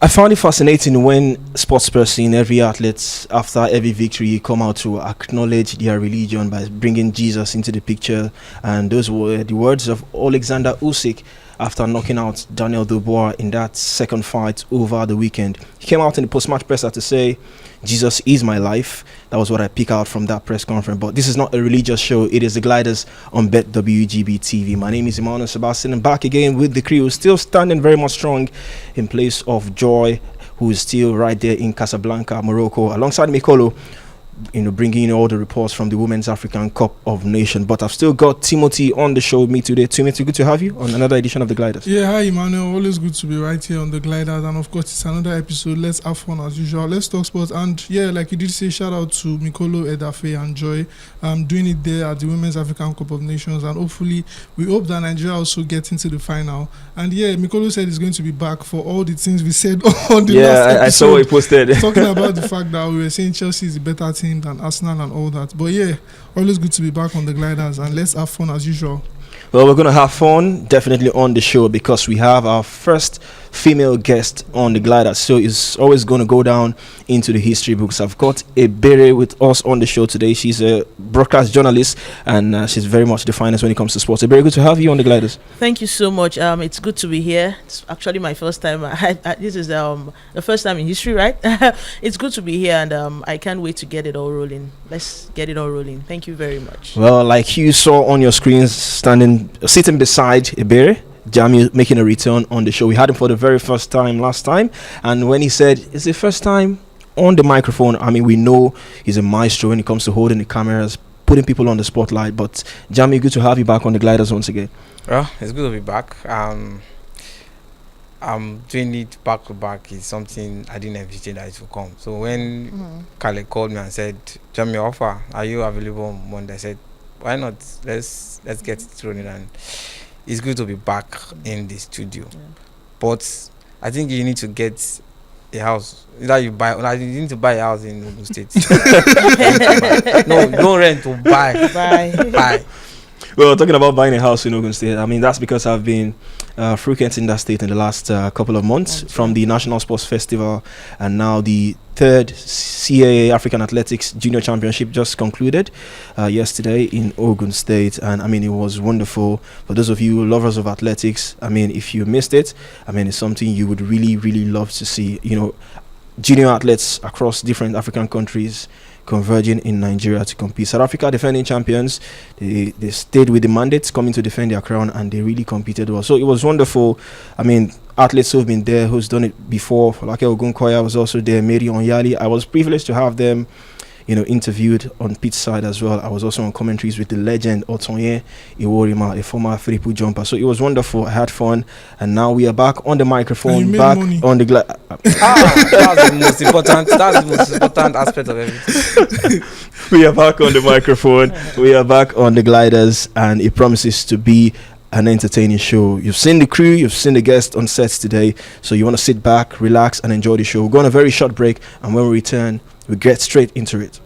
I found it fascinating when sports person, every athlete, after every victory, come out to acknowledge their religion by bringing Jesus into the picture. And those were the words of Alexander Usyk after knocking out Daniel Dubois in that second fight over the weekend. He came out in the post-match presser to say, Jesus is my life. That was what I pick out from that press conference. But this is not a religious show. It is the Gliders on BETWGB TV. My name is Emmanuel Sebastian. I'm back again with the crew, still standing very much strong in place of Joy, who is still right there in Casablanca, Morocco, alongside Mikolo, bringing in all the reports from the Women's African Cup of Nations. But I've still got Timothy on the show with me today. Timothy, good to have you on another edition of the Gliders. Yeah, hi Emmanuel. Always good to be right here on the Gliders, and of course it's another episode. Let's have fun as usual. Let's talk sports, and yeah, like you did say, shout out to Mikolo, Edafe, and Joy. Doing it there at the Women's African Cup of Nations, and hopefully we hope that Nigeria also gets into the final. And yeah, Mikolo said he's going to be back for all the things we said on the last episode. I saw what he posted. Talking about the fact that we were saying Chelsea is a better team than Arsenal and all that. But yeah, always good to be back on the Gliders, and let's have fun as usual. Well, we're going to have fun definitely on the show because we have our first female guest on the Gliders. So it's always going to go down into the history books. I've got Ebere with us on the show today. She's a broadcast journalist, and she's very much the finest when it comes to sports. Ebere, good to have you on the Gliders. Thank you so much. It's good to be here. It's actually my first time. This is the first time in history, right? It's good to be here, and I can't wait to get it all rolling. Let's get it all rolling. Thank you very much. Well, like you saw on your screens, sitting beside Ebere, Jami making a return on the show. We had him for the very first time last time, and when he said it's the first time on the microphone, I mean, we know he's a maestro when it comes to holding the cameras, putting people on the spotlight. But Jami, good to have you back on the Gliders once again. Well, it's good to be back. Doing it back to back is something I didn't envision that it would come. So when Kale called me and said, Jami, offer, are you available on Monday? I said, why not? Let's get it running. And it's good to be back in the studio. Yeah. But I think you need to get a house. Either you need to buy a house in Ogun State. No, don't rent, to buy. Buy. Well, talking about buying a house in Ogun State, I mean, that's because I've been frequenting that state in the last couple of months, from the National Sports Festival, and now the third CAA African Athletics Junior Championship just concluded yesterday in Ogun State. And I mean, it was wonderful. For those of you lovers of athletics, I mean, if you missed it, I mean, it's something you would really, really love to see. Junior athletes across different African countries converging in Nigeria to compete. South Africa, defending champions, they stayed with the mandates, coming to defend their crown, and they really competed well. So it was wonderful. I mean, athletes who've been there, who's done it before, like Ogunkoya was also there, Mary Onyali. I was privileged to have them, interviewed on pitch side as well. I was also on commentaries with the legend Otonye Iworima, a former Fripu jumper. So it was wonderful. I had fun, and now we are back on the microphone, back on the that's the most important. That's the most important aspect of everything. We are back on the microphone. We are back on the Gliders, and it promises to be an entertaining show. You've seen the crew, you've seen the guests on sets today, so you want to sit back, relax, and enjoy the show. We're going on a very short break, and when we return, we get straight into it.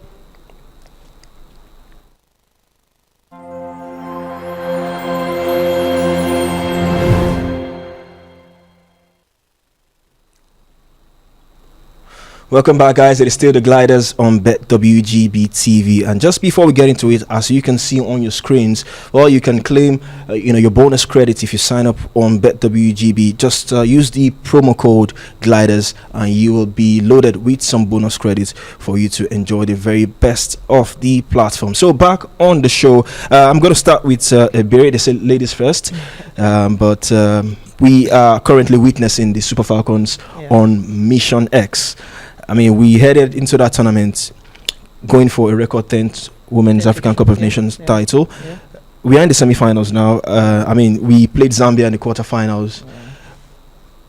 Welcome back, guys. It is still the Gliders on BETWGB TV, and just before we get into it, as you can see on your screens, well, you can claim your bonus credit if you sign up on BETWGB. Just use the promo code Gliders, and you will be loaded with some bonus credits for you to enjoy the very best of the platform. So back on the show, I'm going to start with Ebere. They say ladies first, but we are currently witnessing the Super Falcons on Mission X. I mean, we headed into that tournament going for a record 10th Women's African Cup of Nations title. Yeah. We are in the semi-finals now. I mean, we played Zambia in the quarterfinals. Yeah.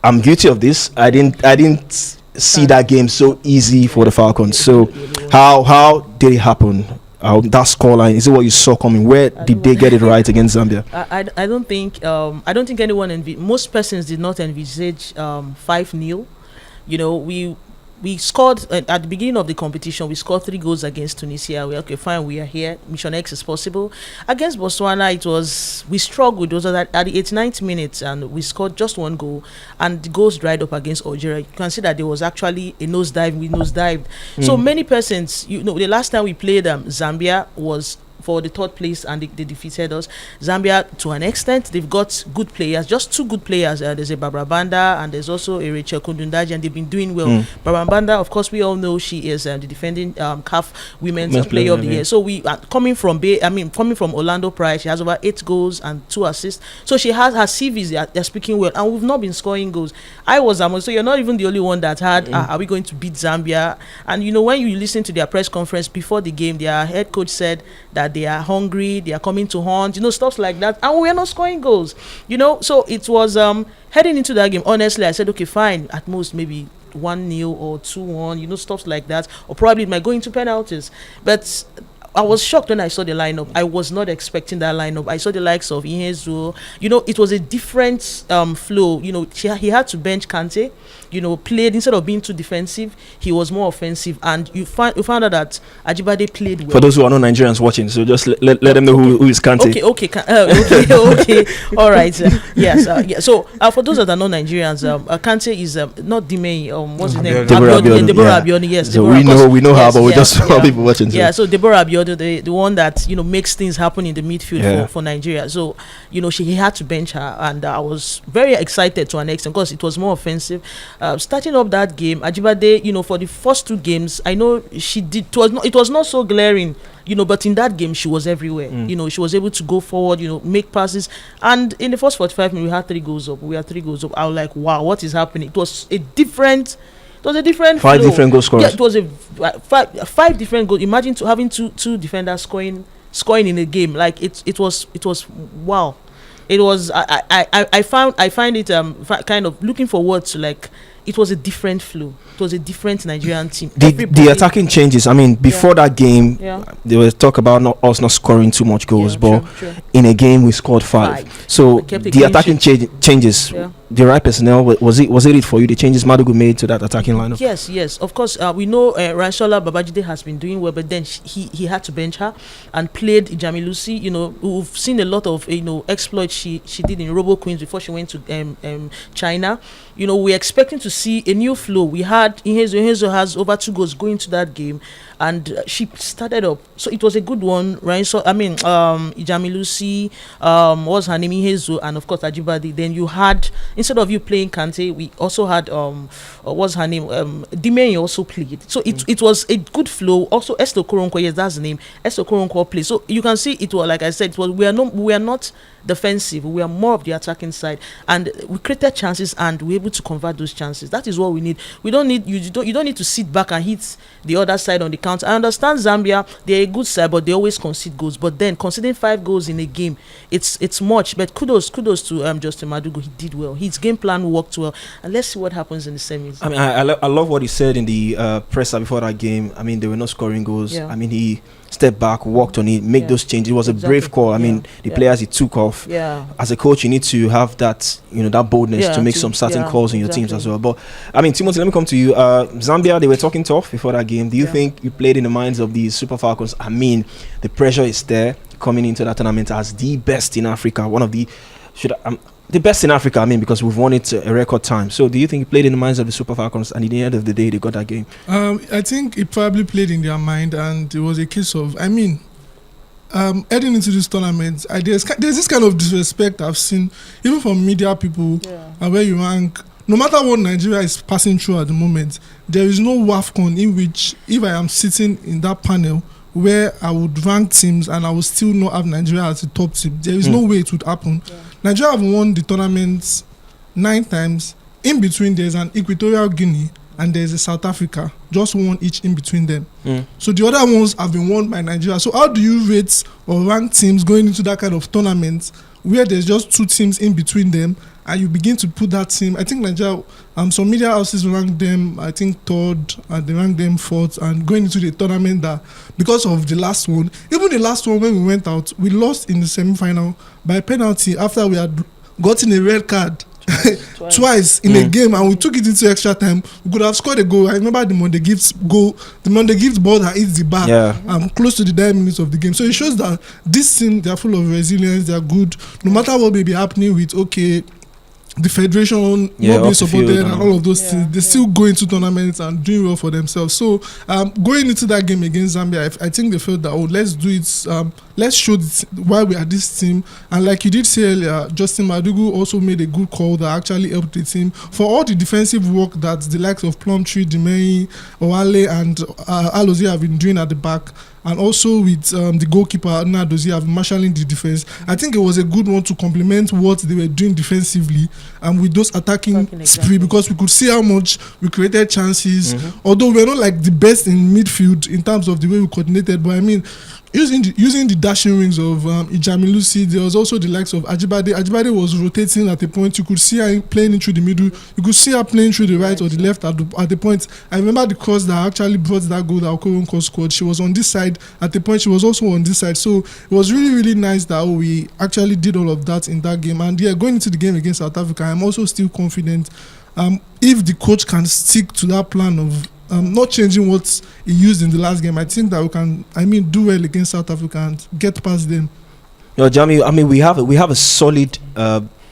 I'm guilty of this. I didn't see that game so easy for the Falcons. So how did it happen? That scoreline, is it what you saw coming? Where did they get it right against Zambia? I don't think anyone most persons did not envisage 5-0. we scored at the beginning of the competition. We scored 3 goals against Tunisia. We okay, fine. We are here. Mission X is possible. Against Botswana, we struggled. It was at the 89th minute, and we scored just 1 goal, and the goals dried up against Algeria. You can see that there was actually a nosedive. We nosedived. So many persons, the last time we played Zambia was for the 3rd place, and they defeated us. Zambia, to an extent, they've got good players, just 2 good players. There's a Barbara Banda, and there's also a Rachel Kundundaji, and they've been doing well. Barbara Banda, of course, we all know she is the defending CAF Women's Player of the Year. So we are coming from Orlando Pride. She has over 8 goals and 2 assists. So she has her CVs. They're speaking well, and we've not been scoring goals. So you're not even the only one that had. Are we going to beat Zambia? And when you listen to their press conference before the game, their head coach said that they are hungry, they are coming to hunt, stuff like that, and we are not scoring goals, so it was heading into that game. Honestly, I said, okay, fine, at most maybe 1-0 or 2-1, stuff like that, or probably it might go into penalties. But I was shocked when I saw the lineup. I was not expecting that lineup. I saw the likes of Ihezuo. It was a different flow. He had to bench Kante. Played, instead of being too defensive, he was more offensive. And you found out that Ajibade played well. For those who are not Nigerians watching, so just let them know who is Kante. Okay. All right. Yes. Yeah. So for those that are not Nigerians, Kante is not Dimei. What's his name? Deborah Abiodun. Yes. So we know her, but we just want people watching. So. Yeah. So Deborah Abiodun, the one that makes things happen in the midfield for Nigeria. So he had to bench her, and I was very excited to an extent because it was more offensive. Starting up that game, Ajibade, for the first 2 games, I know she did. It was not so glaring, but in that game she was everywhere. She was able to go forward, make passes, and in the first 45 minutes we had 3 goals up. I was like, wow, what is happening? It was a different 5 flow. Different goal scorers. Yeah, it was a 5 different goals. Imagine having two defenders scoring in a game. Like it was wow. It was I find it kind of looking forward to, like, it was a different flow. It was a different Nigerian team. The attacking changes. I mean, before that game, there was talk about us not scoring too much goals, but true. In a game we scored 5. So the attacking changes. Yeah. The right personnel, was it for you? The changes Madugu made to that attacking lineup. Yes. Of course, we know Oshala Babajide has been doing well, but then he had to bench her and played Jamilusi. We've seen a lot of exploits she did in Robo Queens before she went to China. We're expecting to see a new flow. We had Ihezuo has over 2 goals going to that game, and she started up. So it was a good one, right? So Jamilusi, what's her name, Ihezuo, and of course Ajibade. Then you had, instead of you playing Kante, we also had what's her name, Dimei also played. So it was a good flow. Also Esther Koronko, yes, that's the name. Esther Koronko played. So you can see it was, like I said, we are not defensive. We are more of the attacking side, and we created chances and we're able to convert those chances. That is what we need. We don't need you don't need to sit back and hit the other side on the counter. I understand Zambia, they're a good side, but they always concede goals. But then conceding 5 goals in a game, it's much. But kudos to Justin Madugu. He did well. His game plan worked well, and let's see what happens in the semis. I mean, I love what he said in the presser before that game. I mean, they were not scoring goals. I mean, he stepped back, worked on it, make those changes. It was a brave call. I mean, the players he took off. As a coach, you need to have that, that boldness to make some certain calls in your teams as well. But I mean, Timothy, let me come to you. Zambia, they were talking tough before that game. Do you think you played in the minds of the Super Falcons? I mean, the pressure is there coming into that tournament as the best in Africa. One of the the best in Africa, I mean, because we've won it a record time. So do you think it played in the minds of the Super Falcons, and at the end of the day, they got that game? I think it probably played in their mind, and it was a case of, heading into this tournament, there's this kind of disrespect I've seen, even from media people, and where you rank. No matter what Nigeria is passing through at the moment, there is no WAFCON in which, if I am sitting in that panel, where I would rank teams and I would still not have Nigeria as a top team. There is no way it would happen. Nigeria have won the tournament 9 times. In between, there's an Equatorial Guinea and there's a South Africa. Just 1 each in between them. So the other ones have been won by Nigeria. So how do you rate or rank teams going into that kind of tournament where there's just 2 teams in between them, and you begin to put that team? I think Nigeria, some media houses rank them, I think 3rd, and they rank them 4th, and going into the tournament that, because of the last one, even the last one when we went out, we lost in the semi-final by penalty after we had gotten a red card twice in a game, and we took it into extra time. We could have scored a goal. I remember the Monday Gifts goal, the Monday Gifts ball that hits the bar, close to the 9 minutes of the game. So it shows that this team, they are full of resilience. They are good, no matter what may be happening with the federation not being supported and all of those things. They still go into tournaments and doing well for themselves. So going into that game against Zambia, I think they felt that let's do it. Let's show why we are this team. And like you did say earlier, Justin Madugu also made a good call that actually helped the team for all the defensive work that the likes of Plumtree, Dimei, Owale, and Alozie have been doing at the back. And also with the goalkeeper Nadozie have marshalling the defense. I think it was a good one to complement what they were doing defensively and with those attacking spree, because we could see how much we created chances. Although we're not like the best in midfield in terms of the way we coordinated, but I mean, using the dashing wings of Ijamilusi, there was also the likes of Ajibade. Ajibade was rotating at a point. You could see her playing into the middle. You could see her playing through the right or the left at the point. I remember the cross that actually brought that goal that Okoronko scored. She was on this side. At the point, she was also on this side. So it was really, really nice that we actually did all of that in that game. And yeah, going into the game against South Africa, I'm also still confident. If the coach can stick to that plan of not changing what he used in the last game, I think that we can, do well against South Africa and get past them. Jamie, we have a solid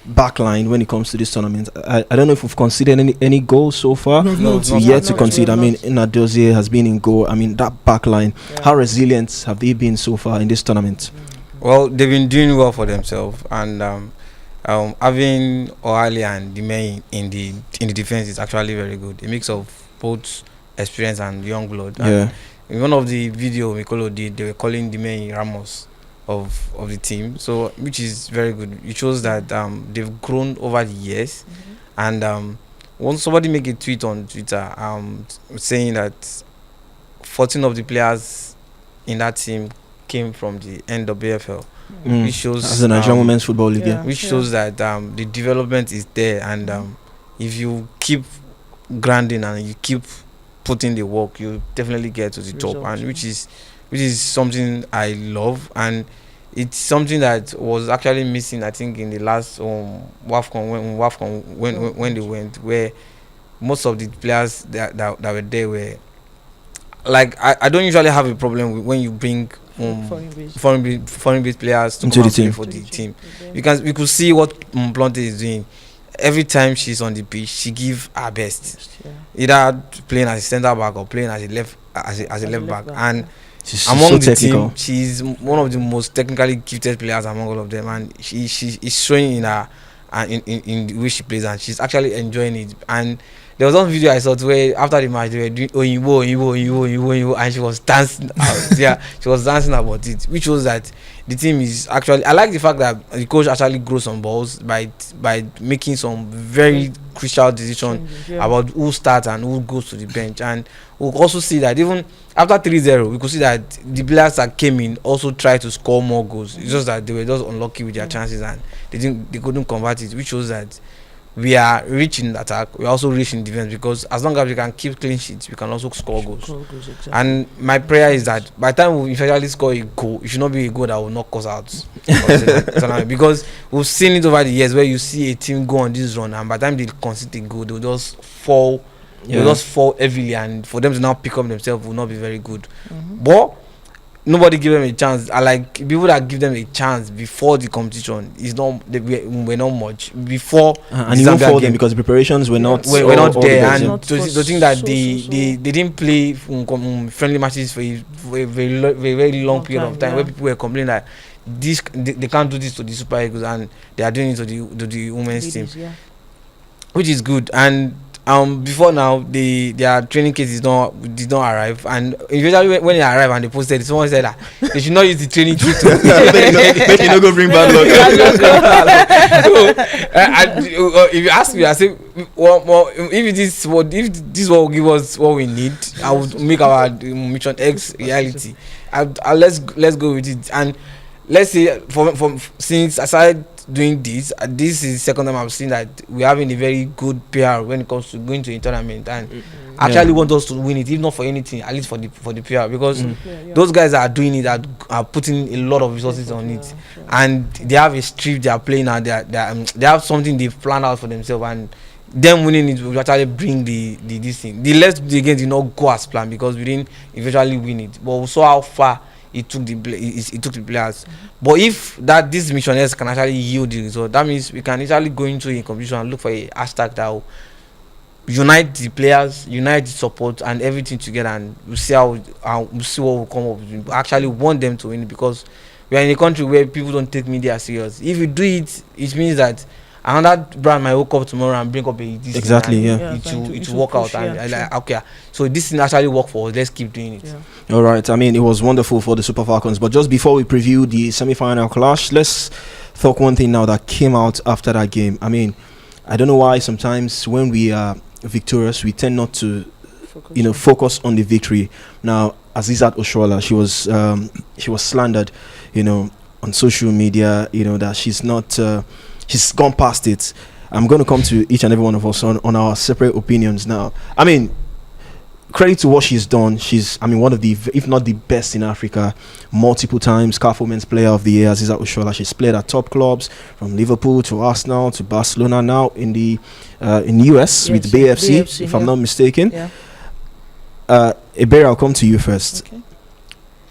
backline when it comes to this tournament. I don't know if we've conceded any goals so far. Yet to concede. Nadozie has been in goal. That backline, how resilient have they been so far in this tournament? Well, they've been doing well for themselves, and having Oali and Dimei in the defense is actually very good. A mix of both experience and young blood. And in one of the video Mikolo did, they were calling Dimei Ramos of the team, so which is very good. It shows that they've grown over the years. And once somebody make a tweet on Twitter saying that 14 of the players in that team came from the NWFL, which shows as the Nigerian Women's Football League, which shows that the development is there, and if you keep grinding and you keep putting the work, you definitely get to the top, and which is something I love, and it's something that was actually missing, I think, in the last WAFCON when they went, where most of the players that were there were like, I don't usually have a problem with when you bring foreign-based players to come and play for the team, because we could see what Plante is doing. Every time she's on the pitch, she gives her best, either playing as a centre back or playing as a left back. And she's among the team, she's one of the most technically gifted players among all of them, and she is showing in her in the way she plays, and she's actually enjoying it. And there was one video I saw where after the match they were doing Oyinbo, and she was dancing out. She was dancing about it, which shows that the team is actually, I like the fact that the coach actually grows some balls by making some very crucial decisions about who starts and who goes to the bench. And we'll also see that even after 3-0, we could see that the players that came in also tried to score more goals. It's just that they were just unlucky with their chances, and they couldn't convert it, which shows that we are rich in attack, we are also rich in defense, because as long as we can keep clean sheets, we can also score goals. Exactly. And my prayer is that by the time we eventually score a goal, it should not be a goal that will knock us out. Because we've seen it over the years where you see a team go on this run, and by the time they concede a goal, they'll just fall. They'll just fall heavily, and for them to now pick up themselves will not be very good. But nobody give them a chance. I like people that give them a chance before the competition. Is not, we're not much before, and even for them, because the preparations were not there, and to think that they didn't play friendly matches for a very long period of time, where people were complaining that they can't do this to the Super Eagles, and they are doing it to the women's team, which is good. And before now, their training kit did not arrive, and eventually when they arrived and they posted it, someone said that they should not use the training kit to make you not go bring bad luck. So, if you ask me, I say, if this will give us what we need, I would make our Mission X reality. Let's go with it. And let's say from since I started doing this, this is the second time I've seen that we're having a very good PR when it comes to going to a tournament, and actually want us to win it, if not for anything, at least for the PR, because those guys that are doing it are putting a lot of resources on it, and they have a strip they are playing, and they have something they've planned out for themselves, and them winning it will actually bring the this thing. The last game did not go as planned because we didn't eventually win it, but we saw how far it took the players. But if this Mission X can actually yield the result, that means we can actually go into a competition and look for a hashtag that will unite the players, unite the support and everything together, and we'll see we'll see what will come up with. We actually want them to win, because we are in a country where people don't take media serious. If you do it, it means that another brand might wake up tomorrow and bring up this exactly, it will work out, and like, okay, so this thing actually work for us, let's keep doing it. All right, I mean, it was wonderful for the Super Falcons, but just before we preview the semi-final clash, let's talk one thing now that came out after that game. I mean, I don't know why sometimes when we are victorious we tend not to focus on the victory. Now Asisat Oshala, she was slandered on social media, that she's not she's gone past it. I'm going to come to each and every one of us on our separate opinions now. I mean, credit to what she's done. She's, one of the, if not the best in Africa, multiple times CAF Women's Player of the Year, Asisat Oshala. She's played at top clubs from Liverpool to Arsenal to Barcelona, now in the US with BFC, if I'm not mistaken. Ebere, I'll come to you first. Okay.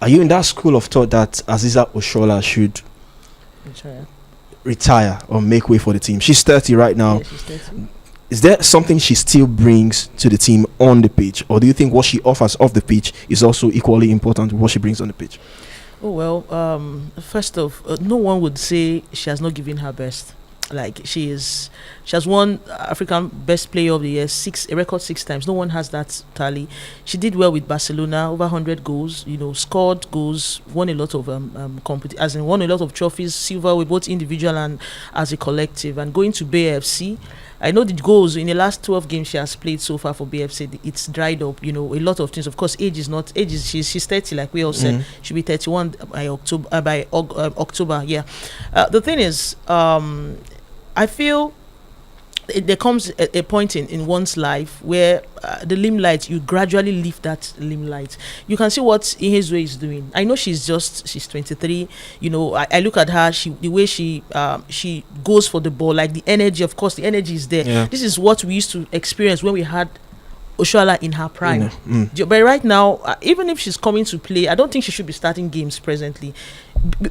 Are you in that school of thought that Asisat Oshala should retire or make way for the team? She's 30 right now. Yeah, she's 30. Is there something she still brings to the team on the pitch, or do you think what she offers off the pitch is also equally important to what she brings on the pitch? Oh well, first off, no one would say she has not given her best. Like she has won African Best Player of the Year a record 6 times. No one has that tally. She did well with Barcelona, over 100 goals. Scored goals, won a lot of won a lot of trophies, silver with both individual and as a collective. And going to BFC, I know the goals in the last 12 games she has played so far for BFC, it's dried up. A lot of things. Of course, she's 30, like we all said. She'll be 31 by October. Yeah. The thing is, I feel there comes a point in one's life where the limelight, you gradually leave that limelight. You can see what Ihezue is doing. I know she's 23. I look at her, the way she goes for the ball, like the energy. Of course, the energy is there. Yeah. This is what we used to experience when we had Oshala in her prime. But right now, even if she's coming to play, I don't think she should be starting games presently.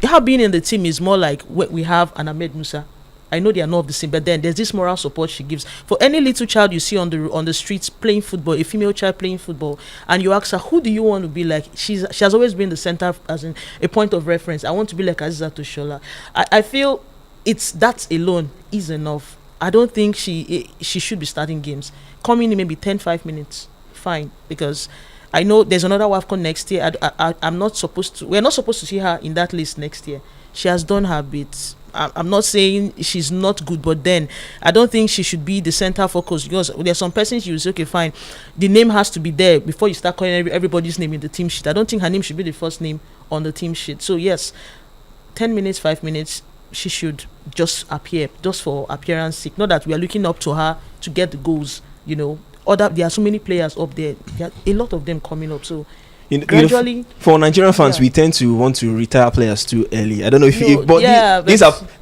Her being in the team is more like we have an Ahmed Musa. I know they are not the same, but then there's this moral support she gives. For any little child you see on the streets playing football, a female child playing football, and you ask her, who do you want to be like? She has always been the center, as in a point of reference. I want to be like Asisat Oshala. I feel that alone is enough. I don't think she should be starting games. Coming in maybe 5 minutes, fine, because I know there's another WAFCON next year. We're not supposed to see her in that list next year. She has done her bit. I'm not saying she's not good, but then I don't think she should be the center focus, because there's some persons you say, okay, fine, the name has to be there before you start calling everybody's name in the team sheet. I don't think her name should be the first name on the team sheet. So yes, 10 minutes, 5 minutes, she should just appear, just for appearance sake. Not that we are looking up to her to get the goals, there are so many players up there. There are a lot of them coming up, so gradually, for Nigerian fans, we tend to want to retire players too early. I don't know if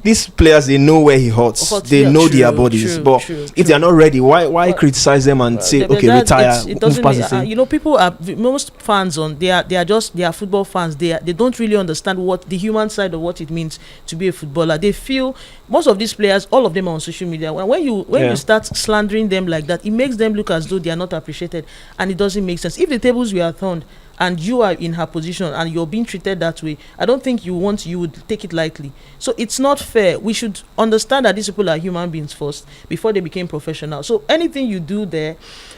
these players, they know where he hurts. They know their bodies. But if they are not ready, why criticize them and say, okay, retire? It doesn't people are, most fans they are football fans. They don't really understand what the human side of what it means to be a footballer. They feel most of these players, all of them are on social media. When you start slandering them like that, it makes them look as though they are not appreciated, and it doesn't make sense. If the tables were turned and you are in her position and you're being treated that way, I don't think you would take it lightly. So it's not fair. We should understand that these people are human beings first before they became professional. So anything you do there,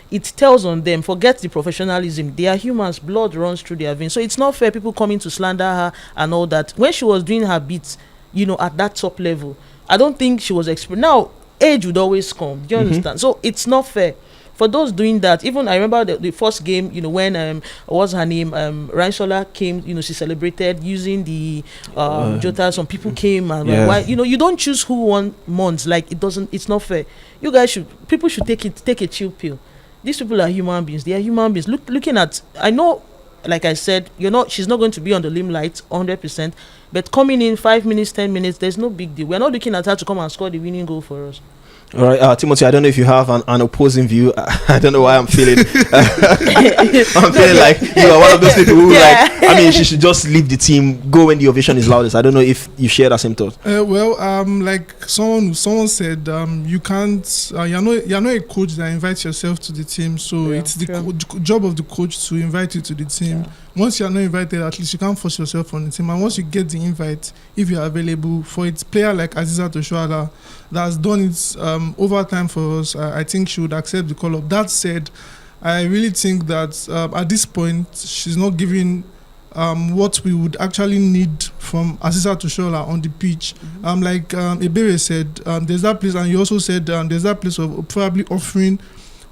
it tells on them. Forget the professionalism. They are humans. Blood runs through their veins. So it's not fair people coming to slander her and all that. When she was doing her bits, at that top level, I don't think she was now age would always come. Do you understand? So it's not fair for those doing that, even I remember the first game, when what's her name, Oshala came, she celebrated using the Jota. Some people came and why, you don't choose who won months. Like it's not fair. You guys people should take a chill pill. These people are human beings. They are human beings. Looking at, I know, like I said, she's not going to be on the limelight 100%, but coming in 5 minutes, 10 minutes, there's no big deal. We're not looking at her to come and score the winning goal for us. All right, Timothy, I don't know if you have an opposing view. I don't know why I'm feeling I'm feeling like you are one of those people who she should just leave the team, go when the ovation is loudest. I don't know if you share that same thought. Like someone said, you can't, you're not a coach that invites yourself to the team, so it's the job of the coach to invite you to the team. Once you're not invited, at least you can't force yourself on the team. And once you get the invite, if you're available for it, player like Asisat Oshala that has done it over time for us, I think she would accept the call up. That said, I really think that at this point, she's not giving what we would actually need from Asisat Oshala on the pitch. Like Ebere said, there's that place, and you also said there's that place of probably offering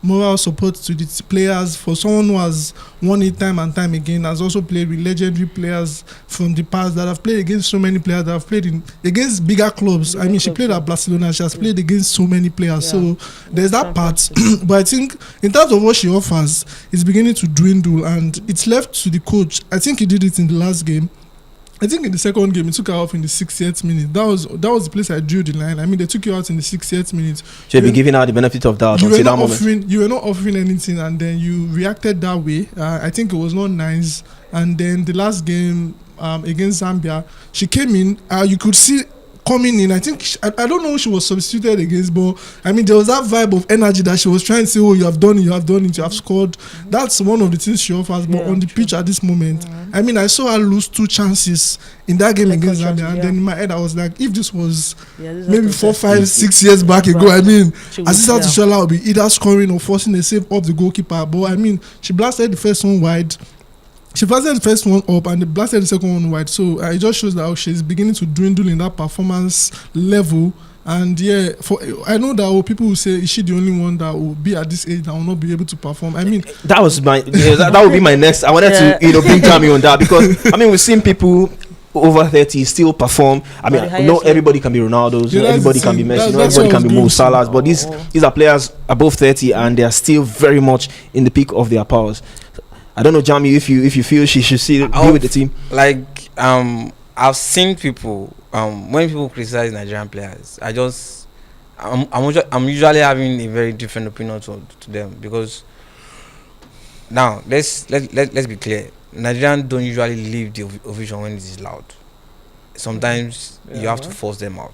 moral support to the players. For someone who has won it time and time again, has also played with legendary players from the past that have played against so many players that have played against bigger clubs. She played at Barcelona. She has played against so many players. So there's that part. But I think in terms of what she offers, it's beginning to dwindle, and it's left to the coach. I think he did it in the last game. I think in the second game, he took her off in the 60th minute. That was the place I drew the line. They took you out in the 60th minute. Should be giving her the benefit of doubt until that moment. You were not offering anything, and then you reacted that way. I think it was not nice. And then the last game against Zambia, she came in. You could see coming in. I think I don't know who she was substituted against, but there was that vibe of energy that she was trying to say, "Oh, you have done it, you have scored." That's one of the things she offers. But on the pitch at this moment, I saw her lose 2 chances in that game against Zambia, and then in my head I was like, if this was maybe 4, 5, 6 years back ago, Asisat Oshala would be either scoring or forcing a save up the goalkeeper. But she blasted the first one wide. She blasted the first one up and they blasted the second one wide. So it just shows that she's beginning to dwindle in that performance level. And I know that people will say, is she the only one that will be at this age that will not be able to perform? That was my that would be my next. I wanted to bring Tammy on that, because we've seen people over 30 still perform. Not everybody can be Ronaldo's, not everybody can be Messi, not everybody can be Mo Salah's, but these are players above 30 and they are still very much in the peak of their powers. I don't know, Jamie, if you feel she should be with the team. Like I've seen people when people criticize Nigerian players, I'm usually having a very different opinion to them, because now let's be clear. Nigerians don't usually leave the ovation when it is loud. Sometimes you have to force them out,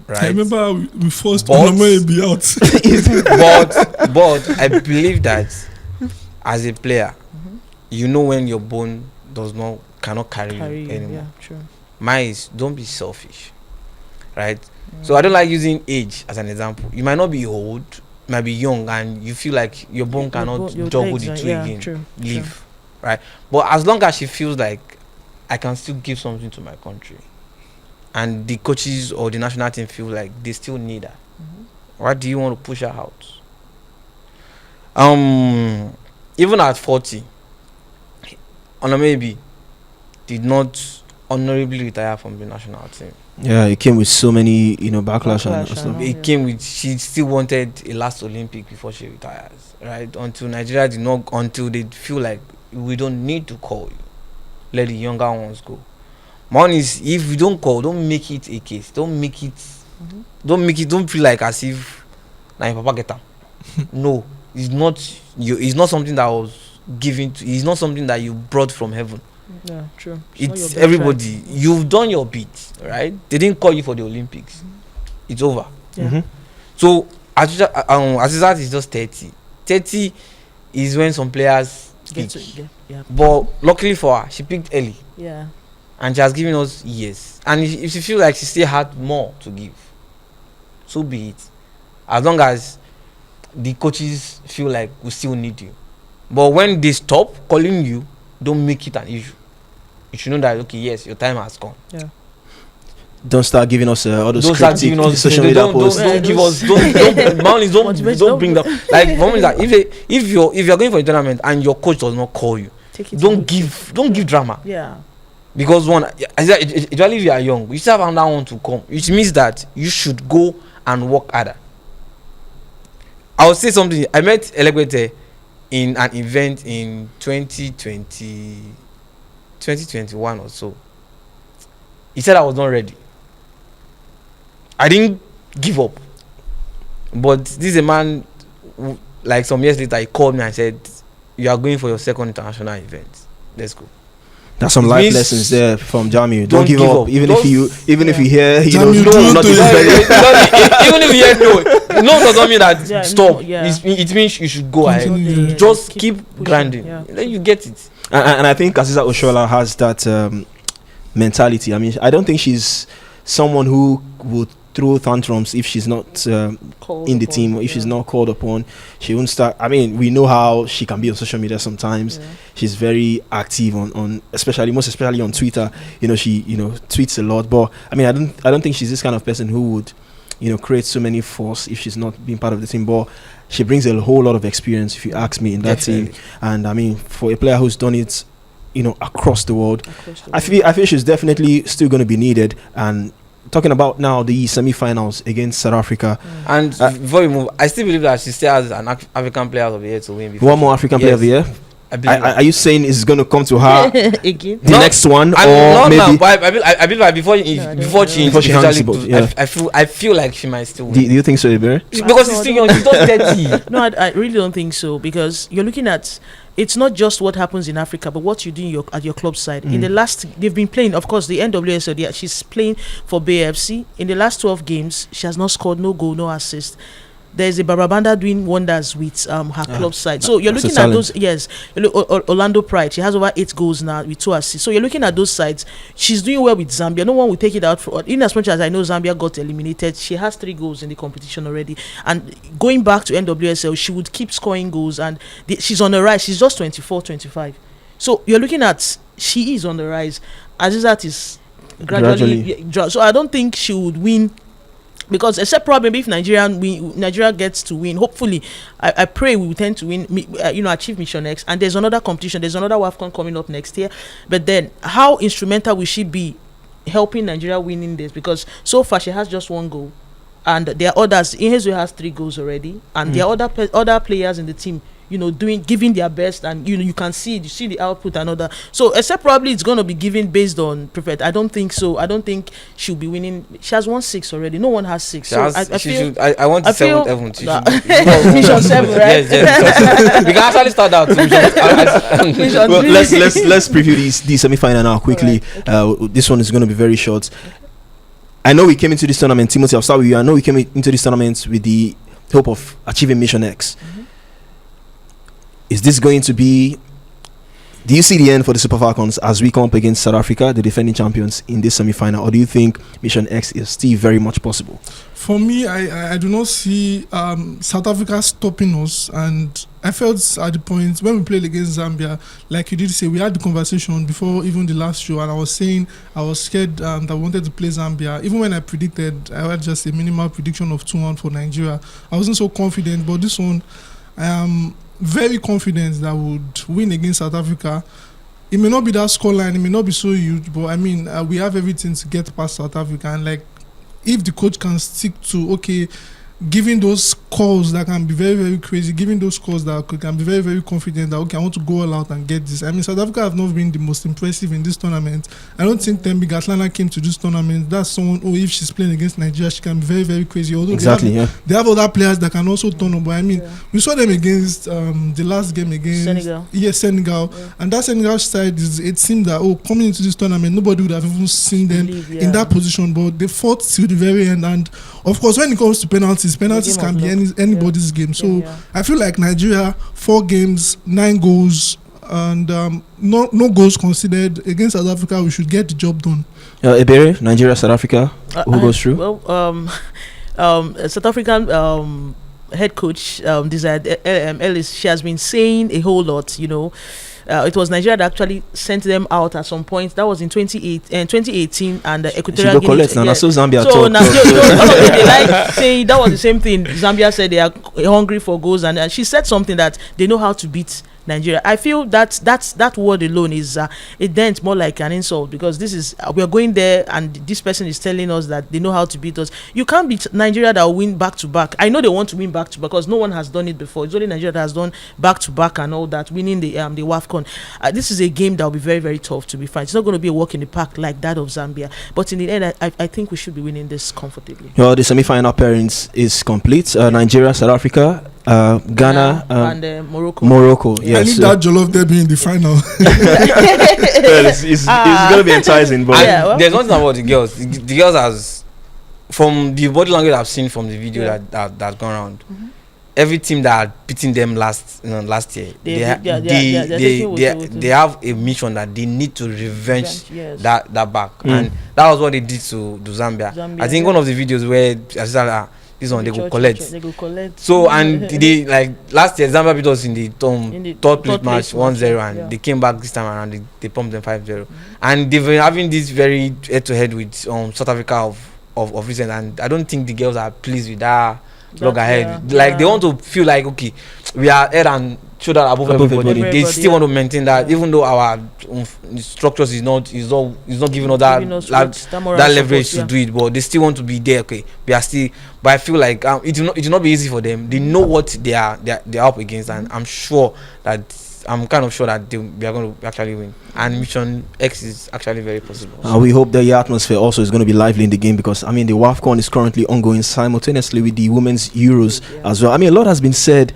right? I remember we forced Osimhen out. but I believe that as a player, when your bone cannot carry you anymore. Yeah, true. Mine is, don't be selfish, right? So I don't like using age as an example. You might not be old, you might be young, and you feel like your bone cannot juggle the two again. Leave, right? But as long as she feels like I can still give something to my country, and the coaches or the national team feel like they still need her, why do you want to push her out? Even at 40, maybe did not honorably retire from the national team. Yeah, it came with so many, backlash and stuff. It came with, she still wanted a last Olympic before she retires, right? Until Nigeria until they feel like we don't need to call you, let the younger ones go. One is, if you don't call, don't make it a case. Don't feel like as if now your papa get them. No, it's not something that was given to, it's not something that you brought from heaven. Yeah, true. It's everybody. You've done your bit, right? They didn't call you for the Olympics. It's over. Yeah. So Asisat is just 30. 30 is when some players peak. But luckily for her, she peaked early. Yeah. And she has given us years. And if she feels like she still had more to give, so be it. As long as the coaches feel like we still need you. But when they stop calling you, don't make it an issue. You should know that, okay, yes, your time has come. Yeah. don't start giving us all those Don't start giving us social media don't posts. give us Marlins don't bring that. Like one is that if you're going for a tournament and your coach does not call you, don't give drama. Yeah. Because one, especially if you are young, you still have another one to come, which means that you should go and work harder. I will say something. I met Elegbete in an event in 2021 or so. He said I was not ready. I didn't give up. But this is a man who, like some years later, he called me and said, "You are going for your second international event. Let's go." That's some It life means lessons there from Jamiu. don't Don't give up, even if you hear Jamiu, don't not do even it. very. Even if you hear no doesn't mean that Yeah, stop. no, yeah. It means you should go ahead. Continue. Just keep pushing, grinding. yeah. Then you get it. And I think Aziza Oshala has that mentality. I mean, I don't think she's someone who would throw tantrums if she's not in the team, or if she's not called upon. She won't start. I mean, we know how she can be on social media sometimes. Yeah. She's very active on most especially on Twitter. She tweets a lot. But I mean, I don't think she's this kind of person who would create so many force if she's not being part of the team. But she brings a whole lot of experience, if you ask me, in that team. And I mean, for a player who's done it across the world, I feel she's definitely still going to be needed. And talking about now the semi-finals against South Africa, And before we move, I still believe that she still has an African player of the year to win. before one more she- African player of the year. I believe that. Are you saying it's going to come to her Again. the No, next one, I or not now, maybe? but I believe that before she Before she hangs officially the ball, do- yeah. I feel like she might still Do win. you think so, Ibere? Because she's still young, she's not 30. No, I really don't think so, because you're looking at, it's not just what happens in Africa, but what you do at your club side. In the last, they've been playing, of course, the NWSL. She's playing for BFC. In the last 12 games, she has not scored, no goal, no assist. There's a Barabanda doing wonders with her club side. So you're that's a looking at talent. those. Yes, you look, Orlando Pride. She has over 8 goals now with 2 assists. So you're looking at those sides. She's doing well with Zambia. No one will take it out for. In as much as I know Zambia got eliminated, she has 3 goals in the competition already. And going back to NWSL, she would keep scoring goals. And she's on the rise. She's just 24, 25. So you're looking at, she is on the rise. Azizat is gradually. So I don't think she would win. Because except probably if Nigeria gets to win, hopefully, I pray we will tend to win, achieve Mission X. And there's another competition, there's another WAFCON coming up next year. But then, how instrumental will she be helping Nigeria winning this? Because so far she has just 1 goal, and there are others. Inhezu has 3 goals already, and there are other players in the team, giving their best, and you can see the output and other. So except probably it's going to be given based on preferred. I don't think so. I don't think she'll be winning. She has won 6 already. No one has 6. So I want the 7th heaven. Mission 7, right? Yes. We can actually start out. Mission Well, 3. let's preview the semi-final now quickly. Alright, This one is going to be very short. I know we came into this tournament, Timothy. I'll start with you. I know we came into this tournament with the hope of achieving Mission X. Is this going to be? Do you see the end for the Super Falcons as we come up against South Africa, the defending champions, in this semi-final, or do you think Mission X is still very much possible? For me, I do not see South Africa stopping us, and I felt at the point when we played against Zambia, like you did say, we had the conversation before even the last show, and I was saying I was scared that I wanted to play Zambia. Even when I predicted, I had just a minimal prediction of 2-1 for Nigeria. I wasn't so confident, but this one, I am very confident that would win against South Africa. It may not be that scoreline, it may not be so huge, but I mean, we have everything to get past South Africa. And like, if the coach can stick to giving those calls that can be very, very crazy, giving those calls that can be very, very confident that I want to go all out and get this. I mean, South Africa have not been the most impressive in this tournament. I don't think Tembi Gatlana came to this tournament. That's someone who, if she's playing against Nigeria, she can be very, very crazy. Although Exactly, they have other players that can also turn up. But I mean, we saw them against the last game against Senegal. Yes, Senegal. Yeah. And that Senegal side, it seemed that coming into this tournament, nobody would have even seen them in that position. But they fought till the very end. And of course, when it comes to penalties can be anybody's game. So I feel like Nigeria, 4 games, 9 goals, and no goals considered against South Africa. We should get the job done. Ibere, Nigeria, South Africa, who goes through? Well, South African head coach Desired Ellis, she has been saying a whole lot, it was Nigeria that actually sent them out at some point. That was in 2018, and Equatorial Guinea. So Zambia so now they like saying that was the same thing. Zambia said they are hungry for goals, and she said something that they know how to beat Nigeria. I feel that word alone is it dent more like an insult, because this is we are going there and this person is telling us that they know how to beat us. You can't beat Nigeria that will win back to back. I know they want to win back to back because no one has done it before. It's only Nigeria that has done back to back and all that, winning the WAFCON. This is a game that will be very, very tough to be fine. It's not going to be a walk in the park like that of Zambia, but in the end I think we should be winning this comfortably. Well, the semi-final appearance is complete. Nigeria, South Africa, Ghana, and Morocco. Yes. I need that jollof derby in the final. Well, it's gonna be enticing, but there's one thing about the girls. The girls, has from the body language I've seen from the video that's gone around. Every team that had beaten them last year, they have a mission that they need to revenge that back, and that was what they did to Zambia. I think one of the videos where I said, this one they go collect. So and they like last year Zambia beat us in the third place match 1-0, and they came back this time around. They pumped them 5-0, and they've been having this very head-to-head with South Africa of recent, and I don't think the girls are pleased with that log ahead. They want to feel like, okay, we are head and shoulder above everybody. They still want to maintain that, even though our structures is not giving us that leverage to do it, but they still want to be there. Okay, we are still, but I feel like it will not be easy for them. They know what they are up against, and I'm kind of sure that we are going to actually win. And Mission X is actually very possible. We hope that the atmosphere also is going to be lively in the game, because the WAFCON is currently ongoing simultaneously with the Women's Euros as well. A lot has been said.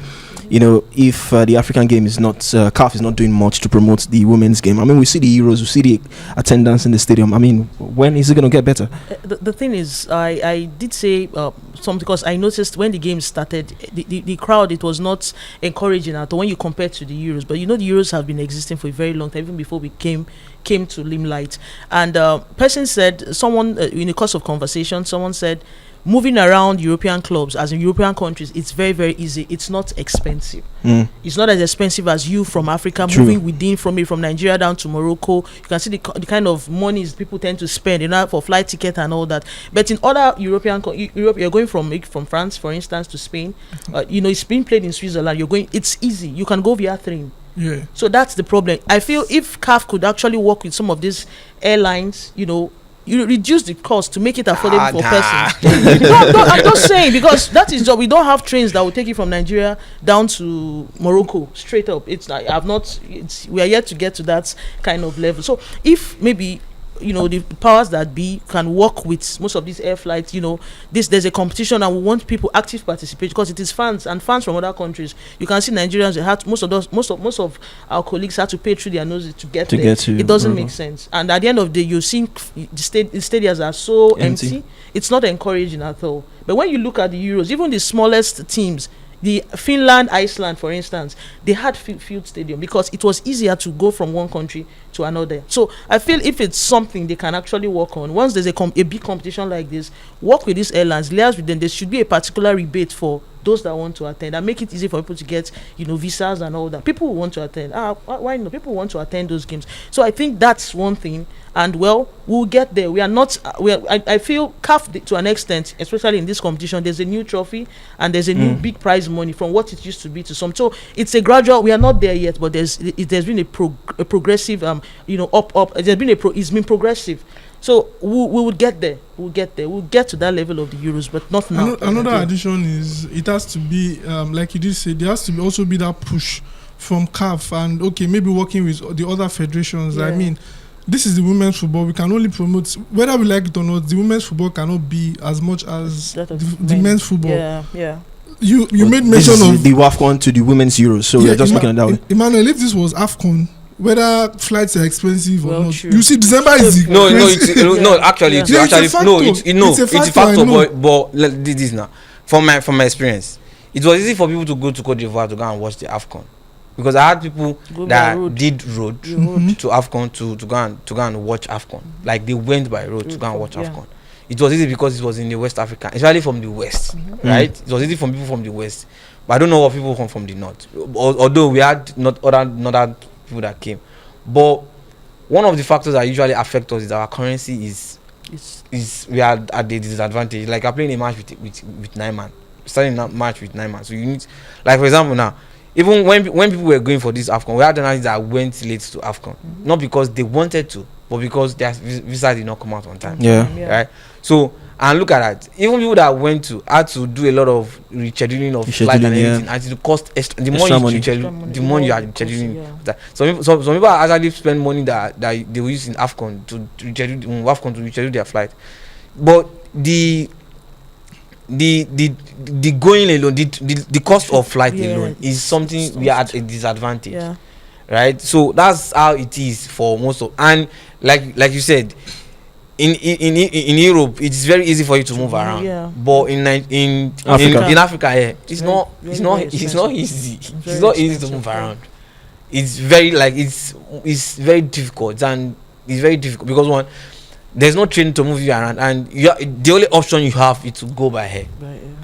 If the African game is not, CAF is not doing much to promote the women's game. We see the Euros, we see the attendance in the stadium. When is it going to get better? The thing is, I did say something, because I noticed when the game started, the crowd, it was not encouraging at all when you compare to the Euros. But the Euros have been existing for a very long time, even before we came to limelight. And person said, someone in the course of conversation, someone said, moving around European clubs, as in European countries, it's very, very easy. It's not expensive. It's not as expensive as you from Africa. True. Moving within from Nigeria down to Morocco. You can see the kind of monies people tend to spend, for flight ticket and all that. But in other European Europe, you're going from France, for instance, to Spain. It's being played in Switzerland. It's easy. You can go via train. Yeah. So that's the problem. I feel if CAF could actually work with some of these airlines, you reduce the cost to make it affordable for person. I'm just saying, because that is we don't have trains that will take you from Nigeria down to Morocco straight up. We are yet to get to that kind of level. So if maybe the powers that be can work with most of these air flights, there's a competition, and we want people active participate, because it is fans from other countries. You can see Nigerians, most of our colleagues had to pay through their noses to get there. It doesn't make sense. And at the end of the day, you're seeing the stadiums are so empty. It's not encouraging at all. But when you look at the Euros, even the smallest teams, the Finland, Iceland, for instance, they had filled stadium because it was easier to go from one country to another. So I feel if it's something they can actually work on, once there's a big competition like this, work with these airlines, liaise with them. There should be a particular rebate for those that want to attend, and make it easy for people to get visas and all that. People who want to attend, why not? People want to attend those games. So I think that's one thing, and we'll get there. We are not. I feel CAF to an extent, especially in this competition. There's a new trophy and there's a new big prize money from what it used to be to some. So it's a gradual. We are not there yet, but there's been a progressive up. It's been progressive. So we would get there. We'll get to that level of the Euros, but not now. Another addition is it has to be like you did say, there has to also be that push from CAF, and maybe working with the other federations. Yeah. This is the women's football. We can only promote, whether we like it or not. The women's football cannot be as much as the men's football. Yeah. You made mention of the WAFCON to the women's Euros, so we're just looking at that way. Emmanuel, if this was AFCON, whether flights are expensive or not, true. You see, December is it's a factor. But this now, from my experience, it was easy for people to go to Cote d'Ivoire to go and watch the AFCON, because I had people that did road to AFCON to go and watch AFCON. Like they went by road to go and watch AFCON. It was easy because it was in the West Africa, especially from the West, right? It was easy for people from the West, but I don't know what people come from the North. Although we had not other people that came. But one of the factors that usually affect us is our currency is we are at the disadvantage. Like I'm playing a match with 9 man, starting a match with 9 man. So you need, like for example now, even when people were going for this AFCON, we had journalists that went late to AFCON, not because they wanted to, but because their visa did not come out on time. Yeah. Right. So and look at that. Even people that went to had to do a lot of rescheduling of flight and everything, and it cost extra. The more you reschedule, the more you are rescheduling. Yeah. Some people actually spend money that they will use in AFCON to reschedule their flight. But the going alone, the cost of flight alone is something we are at a disadvantage. Yeah. Right. So that's how it is for most of, and like you said. In Europe, it's very easy for you to move around. Yeah. But in Africa, it's not easy. It's not easy to move around. It's very it's very difficult, and it's very difficult because one, there's no train to move you around, and the only option you have is to go by air,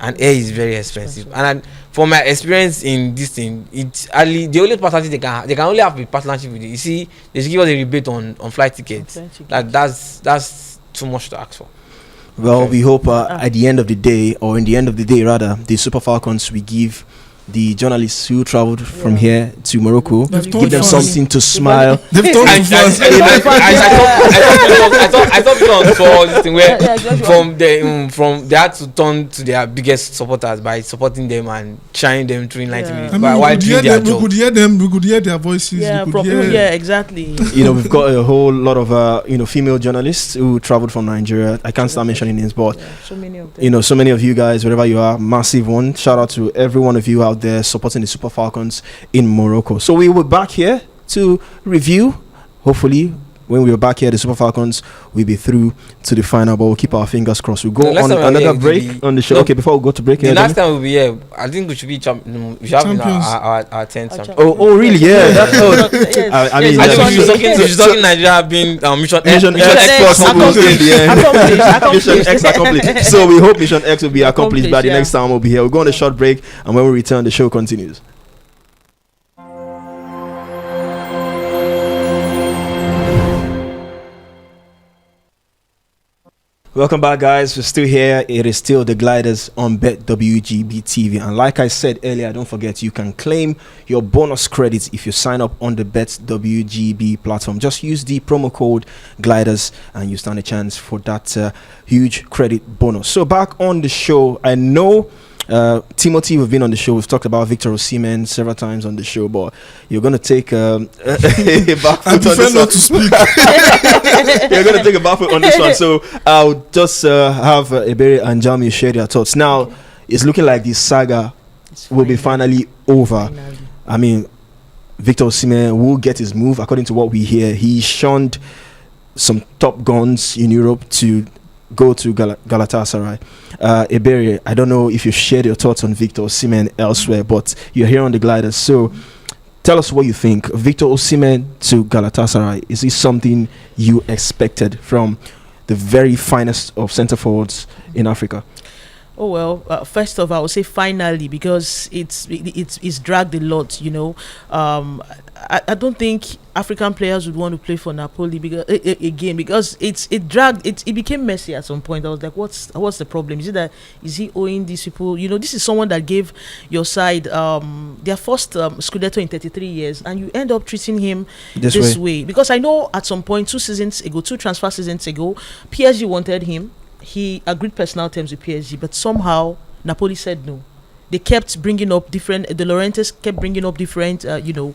and air is very expensive. And from my experience in this thing, it's only the only partnership they can only have a partnership with you. You see, they should give us a rebate on flight tickets. Like that's too much to ask for. Well, we hope at the end of the day, or in the end of the day rather, the Super Falcons will give the journalists who traveled from here to Morocco, give them something to smile. They've told me first. I thought people saw this thing where from they had to turn to their biggest supporters by supporting them and trying them during 90 minutes. I mean, we could hear them. We could hear their voices. Yeah, exactly. We've got a whole lot of female journalists who traveled from Nigeria. I can't start mentioning names, but so many of them. So many of you guys, wherever you are, massive one. Shout out to every one of you out there supporting the Super Falcons in Morocco. So we were back here to review. Hopefully, when we are back here, the Super Falcons will be through to the final, but we'll keep our fingers crossed. We'll go on another break on the show. Okay, before we go to break, the last time we'll be here, I think we should be champions. We should have our 10th champions. Oh, really? Yeah. That's I mean, she's talking Nigeria being Mission X accomplished. So we hope Mission X will be accomplished by the next time we'll be here. We'll go on a short break, and when we return, the show continues. Welcome back, guys. We're still here. It is still the Gliders on BETWGB TV. And like I said earlier, don't forget, you can claim your bonus credits if you sign up on the BETWGB platform. Just use the promo code Gliders and you stand a chance for that huge credit bonus. So back on the show, I know Timothy, we've been on the show. We've talked about Victor Osimhen several times on the show, but you're going to take a back foot on this one. You're going to take a back foot on this one. So I'll just have Ebere and Jami share their thoughts. Now, it's looking like this saga will be finally over. I mean, Victor Osimhen will get his move. According to what we hear, he shunned some top guns in Europe to go to Galatasaray. Ebere, I don't know if you shared your thoughts on Victor Osimhen elsewhere, but you're here on the Gliders. So tell us what you think. Victor Osimhen to Galatasaray, is this something you expected from the very finest of centre forwards in Africa? Oh well, first off, I would say finally, because it's dragged a lot. I don't think African players would want to play for Napoli because it became messy at some point. I was like, what's the problem? Is he owing these people? This is someone that gave your side their first Scudetto in 33 years, and you end up treating him this way. Because I know at some point, 2 transfer seasons ago, PSG wanted him. He agreed personal terms with PSG, but somehow Napoli said no. They kept bringing up De Laurentiis kept bringing up different needs,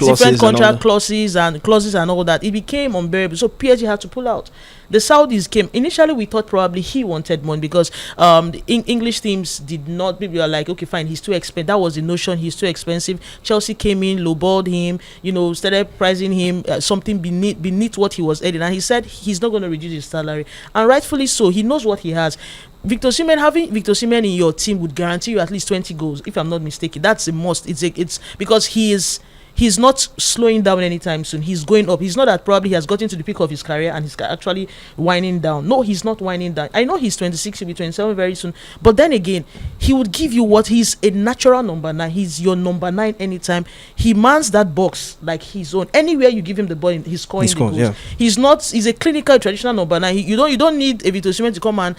different contract clauses and all that. It became unbearable, so PSG had to pull out. The Saudis came. Initially, we thought probably he wanted money because the English teams did not. People were like, okay, fine, he's too expensive. That was the notion. He's too expensive. Chelsea came in, lowballed him. Started pricing him something beneath what he was earning, and he said he's not going to reduce his salary, and rightfully so. He knows what he has. Having Victor Osimhen in your team would guarantee you at least 20 goals, if I'm not mistaken. That's a must. It's because he is he's not slowing down anytime soon. He's going up. He's not that probably he has gotten to the peak of his career and he's actually winding down. No, he's not winding down. I know he's 26, he'll be 27 very soon. But then again, he would give you what he's a natural number 9. He's your number 9 anytime. He mans that box like his own. Anywhere you give him the ball, he's scoring the goals. Yeah. He's a clinical traditional number 9. You don't need Evito Osimhen to come and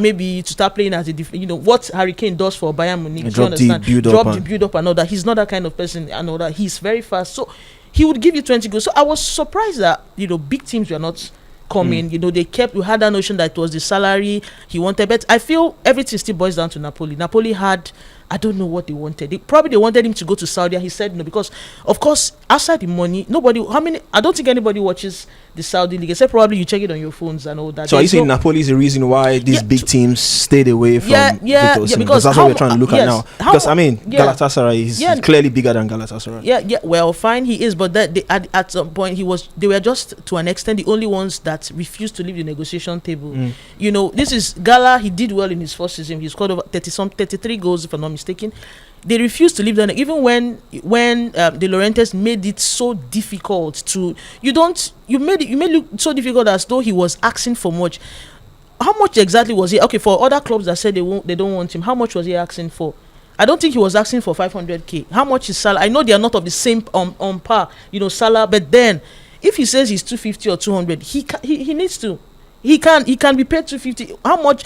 maybe to start playing as a what Harry Kane does for Bayern Munich. Drop the build up and all that. He's not that kind of person and all that. He's very fast, so he would give you 20 goals. So I was surprised that big teams were not coming. We had that notion that it was the salary he wanted, but I feel everything still boils down to Napoli. Napoli had, I don't know what they wanted. They wanted him to go to Saudi, and he said no, because of course outside the money, I don't think anybody watches the Saudi league, except probably you check it on your phones and all that. So are you saying Napoli is the reason why these big teams stayed away from Victor Osimhen? Because that's what we're trying to look at now. Because Galatasaray is clearly bigger than Galatasaray. Well, fine, he is, but that at some point they were just to an extent the only ones that refused to leave the negotiation table. This is Gala. He did well in his first season. He scored over 33 goals, if I'm not mistaken. They refused to leave them, even when De Laurentiis made it so difficult to you made it look so difficult as though he was asking for much. How much exactly was he? Okay, for other clubs that said they don't want him, how much was he asking for? I don't think he was asking for 500k. How much is Salah? I know they are not of the same on par, Salah, but then if he says he's 250 or 200, he needs to. He can be paid 250. How much?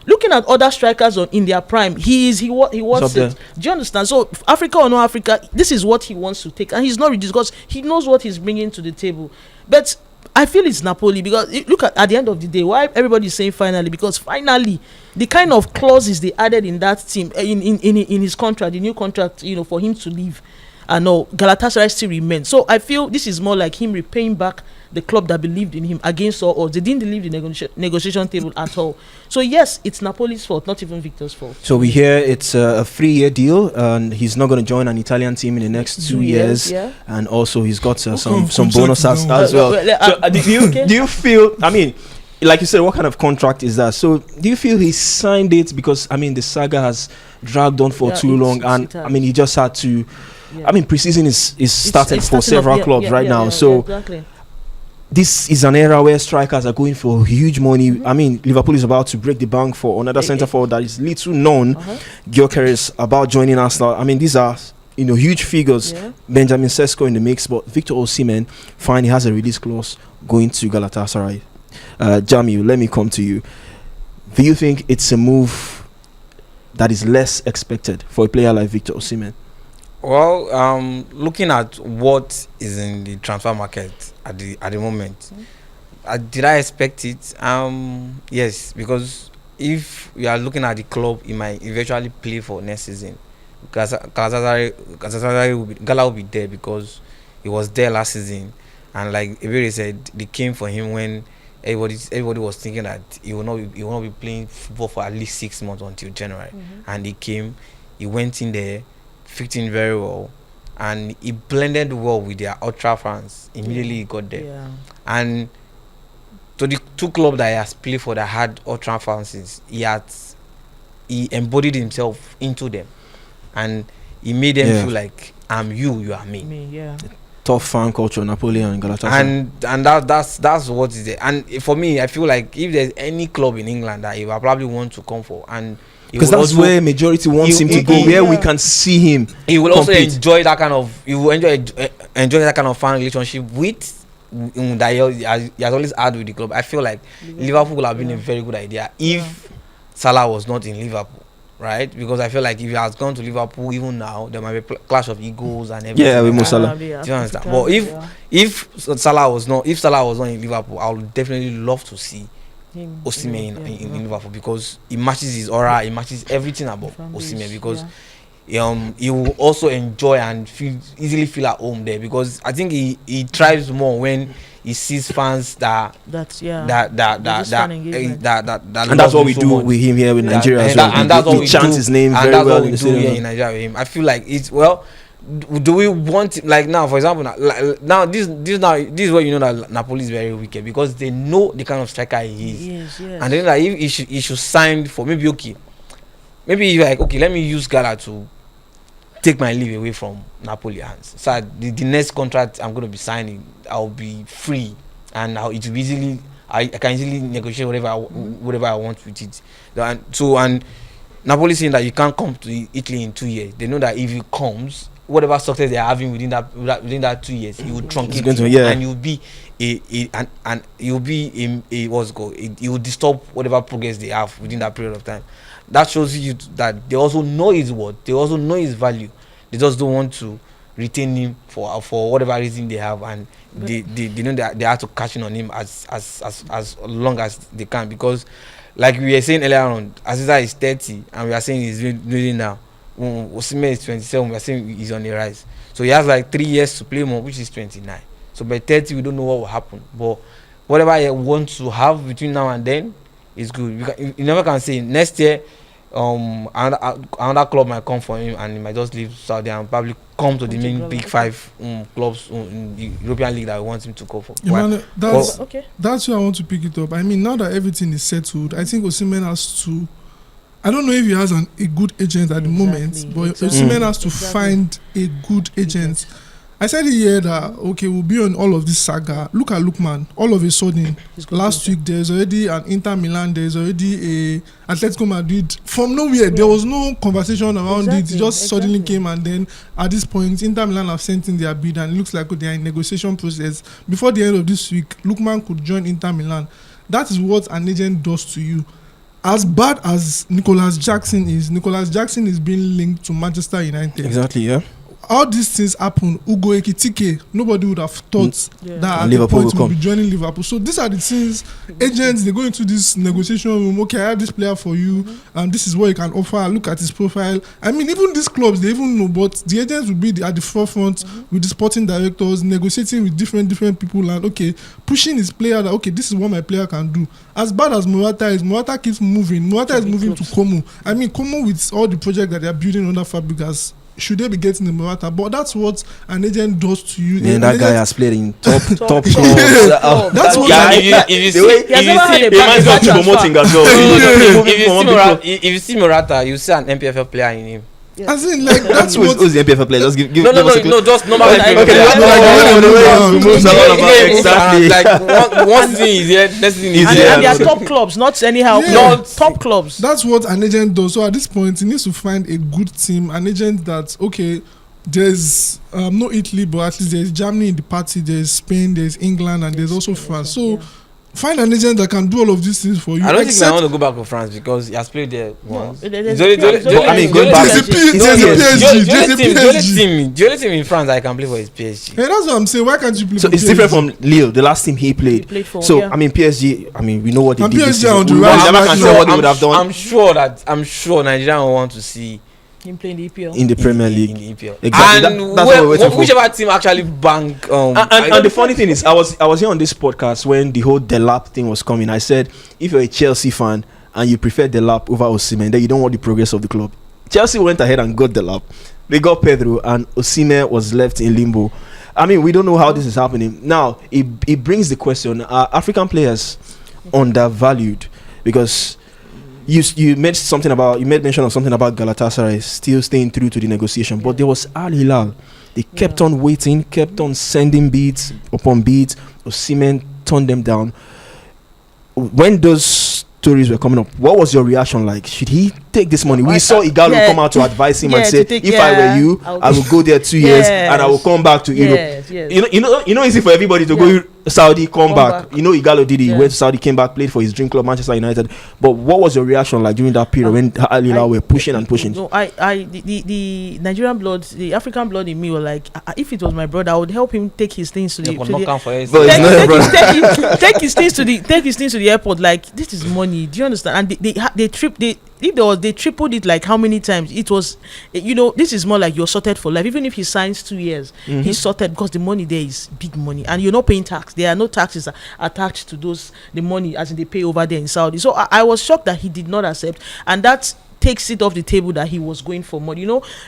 Looking at other strikers in their prime, he wants it. Do you understand? So Africa or no Africa, this is what he wants to take, and he's not reduced because he knows what he's bringing to the table. But I feel it's Napoli because look at the end of the day, why everybody is saying finally, because finally the kind of clauses they added in that team in his contract, the new contract, for him to leave. I know Galatasaray still remains. So I feel this is more like him repaying back the club that believed in him against all odds. They didn't leave the negotiation table at all. So yes, it's Napoli's fault, not even Victor's fault. So we hear it's a 3-year deal, and he's not going to join an Italian team in the next 2 years. Yeah. And also he's got some bonus as well. Do you feel? I mean, like you said, what kind of contract is that? So do you feel he signed it because the saga has dragged on for too long, and he just had to. Yeah. Preseason is started for several clubs right now. So exactly. This is an era where strikers are going for huge money. Liverpool is about to break the bank for another centre forward that is little known. Gyökeres is about joining Arsenal. These are huge figures. Yeah. Benjamin Sesko in the mix, but Victor Osimhen, fine, he has a release clause going to Galatasaray. Jamiu, let me come to you. Do you think it's a move that is less expected for a player like Victor Osimhen? Well, looking at what is in the transfer market at the moment, did I expect it? Yes, because if we are looking at the club, he might eventually play for next season. Gala will be there because he was there last season, and like Ebere said, they came for him when everybody was thinking that he will not be playing football for at least 6 months until January, and he came, he went in there, fit in very well, and he blended well with their ultra fans. Immediately he got there, and to the two clubs that he has played for that had ultra fans, he embodied himself into them, and he made them feel like I'm you, you are me. Tough fan culture, Napoli and Galatasaray, and that's what is there. And for me, I feel like if there's any club in England that he will probably want to come for, and because that's where majority wants him to go, where we can see him. He will also enjoy that kind of. He will enjoy that kind of fan relationship with that he has always had with the club. I feel like Liverpool would have been a very good idea if Salah was not in Liverpool, right? Because I feel like if he has gone to Liverpool, even now there might be a clash of egos and everything. Yeah, with Oshala. Do you understand? But if Salah was not in Liverpool, I would definitely love to see Osimhen in Liverpool, because he matches his aura, he matches everything about Osimhen, because he will also enjoy and easily feel at home there, because I think he thrives more when he sees fans and that's what we do with him here in Nigeria as well. And that's what we chant his name very well in the stadium here in Nigeria with him. I feel like it's do we want, like, now for example, now this is where you know that Napoli is very wicked, because they know the kind of striker he is. Yes. And then like if he should sign for maybe like, okay, let me use Gala to take my leave away from Napoli hands. So the next contract I'm going to be signing, I'll be free, and it will be easily. I can easily negotiate whatever I want with it. And Napoli saying that you can't come to Italy in 2 years. They know that if it comes, whatever success they are having within that 2 years, it will truncate and you'll be it will disturb whatever progress they have within that period of time. That shows you that they also know his worth, they also know his value. They just don't want to retain him for whatever reason they have, and they know that they have to cash in on him as long as they can, because like we were saying earlier on, Aziza is 30 and we are saying he's doing now. Osimhen is 27, we are saying he's on the rise. So he has like 3 years to play more, which is 29. So by 30 we don't know what will happen, but whatever he wants to have between now and then is good. You never can say next year another club might come for him and he might just leave Saudi and probably come to the main big 5 clubs in the European League that we want him to go for. That's where I want to pick it up. I mean, now that everything is settled, I think Osimhen has to, I don't know if he has a good agent at the moment, but Osimhen has to find a good agent. I said here that, okay, we'll be on all of this saga. Look at Lookman. All of a sudden, last week, there's already an Inter Milan, there's already a Atletico Madrid. From nowhere, there was no conversation around it. It just suddenly came, and then at this point, Inter Milan have sent in their bid, and it looks like they are in negotiation process. Before the end of this week, Lookman could join Inter Milan. That is what an agent does to you. As bad as Nicholas Jackson is being linked to Manchester United. Exactly, yeah. All these things happen. Ugo Ekitike, nobody would have thought that at the point will be joining Liverpool. So these are the things agents, they go into this negotiation room. Okay, I have this player for you, and this is what you can offer. Look at his profile. I mean, even these clubs, they even know, but the agents will be at the forefront with the sporting directors, negotiating with different people, and okay, pushing his player that okay, this is what my player can do. As bad as Morata is, Morata keeps moving. Morata is moving to Como. I mean, Como with all the project that they are building under Fabregas, should they be getting the Morata? But that's what an agent does to you. Yeah, that guy has played in top clubs. That's what if you see Morata, you see an MPFL player in him. Yeah. As in, like, that's who's the MPFL player? Just give no, just normal. Exactly. Like one thing is here, next thing is here. And they are top clubs, not anyhow. Not top clubs. That's what an agent does. So at this point, he needs to find a good team, an agent that okay. There's no Italy, but at least there's Germany in the party. There's Spain, there's England, and there's also France. So. Find an agent that can do all of these things for you. I don't think I want to go back to France because he has played there once. I mean, going back. The only team in France I can play for is PSG. Hey, that's what I'm saying. Why can't you play so for it's PSG? Different from Lille, the last team he played. I mean, PSG, I mean, we know what they did. PSG on the rise. I'm sure Nigeria will want to see him playing the EPL in the Premier League. In the EPL. Exactly. And that's what we're waiting for. Whichever team actually bank. And the funny thing is, I was here on this podcast when the whole Delap thing was coming. I said, if you're a Chelsea fan and you prefer Delap over Osimhen, then you don't want the progress of the club. Chelsea went ahead and got Delap. They got Pedro, and Osimhen was left in limbo. I mean, we don't know how this is happening. Now, it brings the question: are African players undervalued? Because you made mention of something about Galatasaray still staying true to the negotiation, but there was Al Hilal. They kept on waiting, kept on sending bids upon bids. Osimhen turned them down. When those stories were coming up, what was your reaction like? Should he take this money? We saw Igalo come out to advise him and say, if I were you, I would go there 2 years and I will come back to Europe. You know, easy for everybody to go Saudi, come back. You know, Igalo did it. He went to Saudi, came back, played for his dream club, Manchester United. But what was your reaction like during that period when Al Hilal were pushing and pushing? No, the Nigerian blood, the African blood in me were like, if it was my brother, I would help him take his things to take his things to the airport. Like, this is money. Do you understand? And they tripled it like how many times? It was, this is more like you're sorted for life. Even if he signs 2 years, he's sorted because the money there is big money, and you're not paying tax. There are no taxes attached to the money as in they pay over there in Saudi. So I was shocked that he did not accept, and that takes it off the table that he was going for money.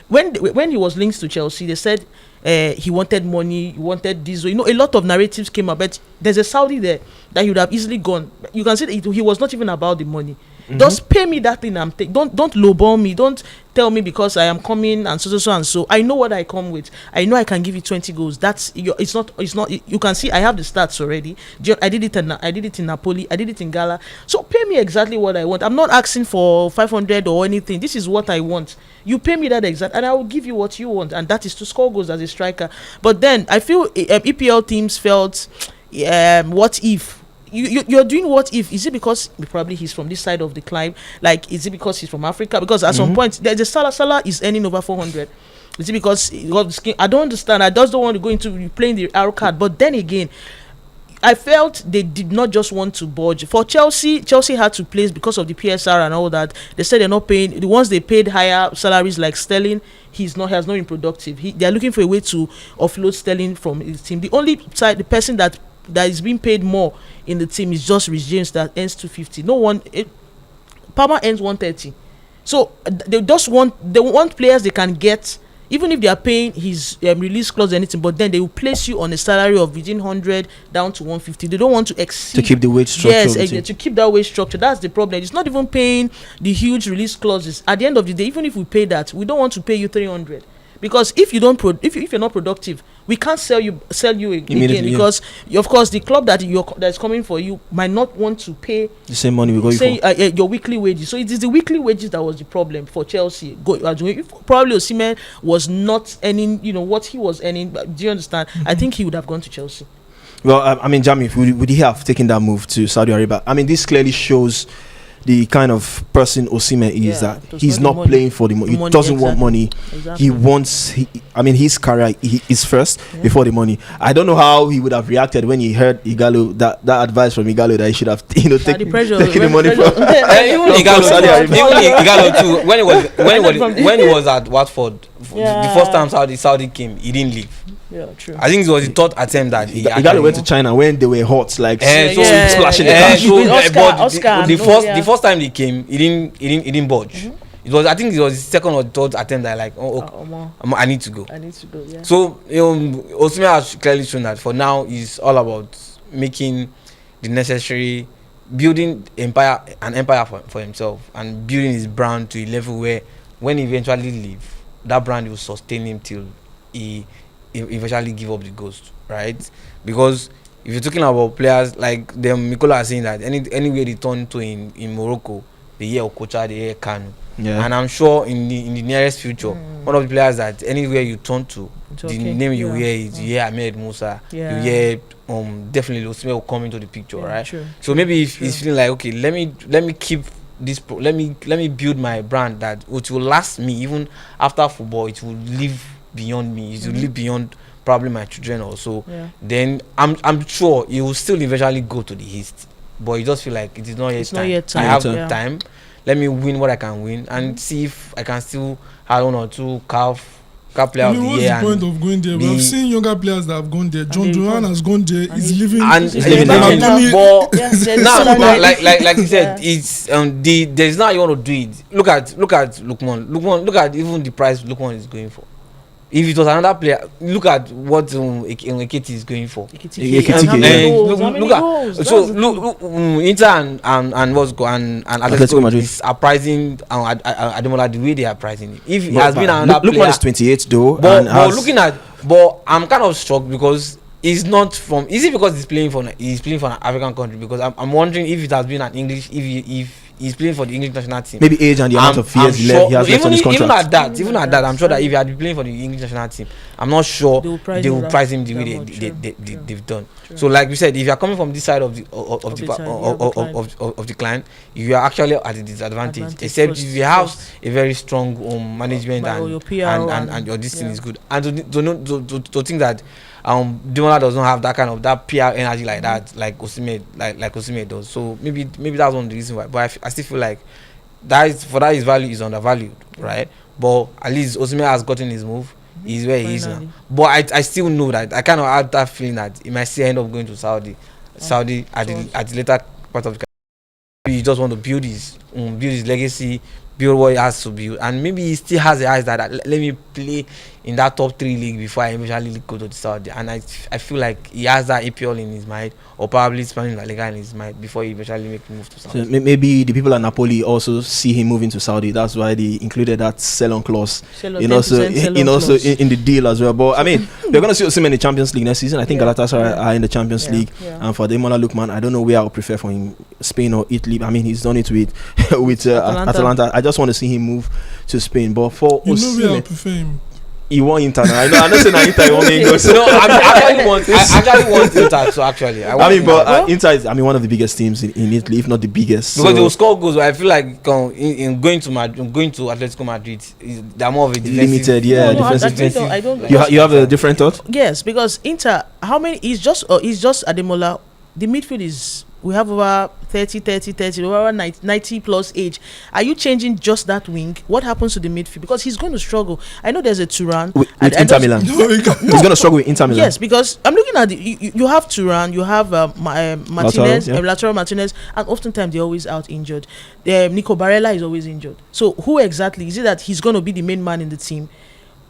When he was linked to Chelsea, they said he wanted money, he wanted this. A lot of narratives came up, but there's a Saudi there that he would have easily gone. You can see that he was not even about the money. Just pay me that thing I'm taking. Don't lowball me. Don't tell me because I am coming and so and so. I know what I come with. I know I can give you 20 goals. It's not. You can see I have the stats already. I did it in Napoli. I did it in Gala. So pay me exactly what I want. I'm not asking for 500 or anything. This is what I want. You pay me that exact, and I will give you what you want, and that is to score goals as a striker. But then I feel EPL teams felt, what if? You're doing what if? Is it because probably he's from this side of the climb? Like, is it because he's from Africa? Because at some point, the Salah is earning over 400. Is it because he got the skin? I don't understand. I just don't want to go into playing the R card. But then again, I felt they did not just want to budge. For Chelsea had to place because of the PSR and all that. They said they're not paying. The ones they paid higher salaries like Sterling, has not been productive. They are looking for a way to offload Sterling from his team. The only side, the person that is being paid more in the team is just Rhys James that earns 250. No one, Palmer earns 130. So they want players they can get, even if they are paying his release clause or anything, but then they will place you on a salary of between 100 down to 150. They don't want to exceed. To keep the wage structure. Yes, to keep that wage structure. That's the problem. It's not even paying the huge release clauses. At the end of the day, even if we pay that, we don't want to pay you 300. Because if you don't if you're not productive, we can't sell you again, because of course the club that's coming for you might not want to pay the same money for your weekly wages. So it is the weekly wages that was the problem for Chelsea. Probably Osimhen was not earning what he was earning. Do you understand? I think he would have gone to Chelsea. Well, I mean, Jami, would he have taken that move to Saudi Arabia? I mean, this clearly shows the kind of person Osimhen is, that he's not playing for the money. He doesn't want money. Exactly. He wants. His career is first before the money. I don't know how he would have reacted when he heard Igalo that advice from Igalo that he should have taken the money from. Even Igalo too. When he was at Watford, the first time Saudi came, he didn't leave. Yeah, true. I think it was the third attempt that Igalo went to China when they were hot, like splashing the car. The first time they came, he didn't budge. I think it was the second or third attempt that I need to go. Yeah. So Osimhen has clearly shown that for now it's all about making the necessary, building an empire for himself, and building his brand to a level where when he eventually leaves, that brand will sustain him till he eventually give up the ghost, right? Because if you're talking about players like them, Mikola is saying that anywhere they turn to in Morocco, they hear Okocha, they hear Kanu. Yeah. And I'm sure in the nearest future, one of the players that anywhere you turn to, the name you hear is you hear Ahmed Musa, you hear definitely Osimhen will come into the picture, right? True. So maybe if he's feeling like, okay, let me keep this, let me build my brand that which will last me even after football. It will live beyond me. It will live beyond probably my children also. Then I'm sure he will still eventually go to the East, but you just feel like it is not yet time. I have time. Let me win what I can win and see if I can still have 1 or 2 CAF player of the year. What's the point of going there? We've seen younger players that have gone there. John Duran has gone there. He's living. And like you said, it's there's now you want to do it. Look at Lukman. Look at even the price Lukman is going for. If it was another player, look at what Ekiti is going for. Look, Inter and what's go and Atletico Madrid are pricing Ademola the way they are pricing it. If he has been another player, Lukman is 28 though. But I'm kind of shocked because he's not from. Is it because he's playing for an African country? Because I'm wondering if it has been an English. If he's playing for the English national team, maybe age and the amount of years he has left on his contract. Even at that, I'm sure that if he had been playing for the English national team, I'm not sure they will price him the way they've done. True. So, like we said, if you are coming from this side of the client, you are actually at a disadvantage. Except if you have a very strong management and your this thing is good, and to think that Demola does not have that PR energy like that, like Osimhen does. So maybe that's one of the reasons why. But I still feel like his value is undervalued, right? But at least Osimhen has gotten his move. He's where he is now. But I still know that I kind of have that feeling that he might still end up going to Saudi at the later part of the career. He just want to build his legacy, build what he has to build, and maybe he still has the eyes that let me play in that top 3 league before I eventually go to the Saudi. And I feel like he has that APL in his mind, or probably Spanish La Liga in his mind before he eventually make a move to Saudi. So maybe the people at Napoli also see him moving to Saudi. That's why they included that sell-on clause in the deal as well. But I mean, they're going to see Osimhen in the Champions League next season. I think Galatasaray are in the Champions League. And for Ademola Lookman, I don't know where I would prefer for him, Spain or Italy. I mean, he's done it with Atalanta. I just want to see him move to Spain. But for Osimhen, where I prefer him. He want Inter. I know. I'm not saying that Inter won't make go. No, I actually want Inter. So actually, Inter is one of the biggest teams in Italy, if not the biggest. Because they will score goals. But I feel like in going to Atletico Madrid, they're more of a defensive. Limited. Defensive. You have a different thought? Yes, because Inter, how many? It's just Ademola. The midfield is. We have over 30, over 90 plus age. Are you changing just that wing? What happens to the midfield? Because he's going to struggle. I know there's a Turan. With Inter Milan. He's going to struggle with Inter Milan. Yes, because I'm looking at you have Turan, you have Martinez, Lautaro Martinez, and oftentimes they're always out injured. Nico Barella is always injured. So who exactly? Is it that he's going to be the main man in the team?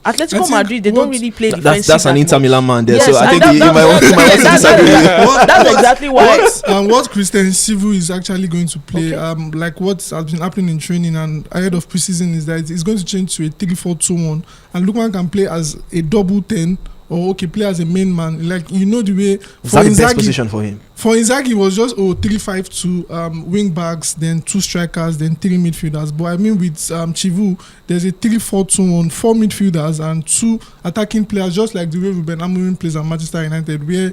Atletico Madrid, they don't really play defensive. That's an Inter Milan man there, so I think you might want to disagree. That's exactly why. And what Christian Sivu is actually going to play, like what has been happening in training and ahead of preseason, is that it's going to change to a 3-4-2-1, and Lookman can play as a double 10 or play as a main man. Like, the way for Inzaghi, the best position for him. For Inzaghi, it was just 3-5-2, wing backs, then 2 strikers, then 3 midfielders. But I mean, with Chivu, there's a 3-4-2-1, 4 midfielders and 2 attacking players, just like the way Ruben Amorim plays at Manchester United, where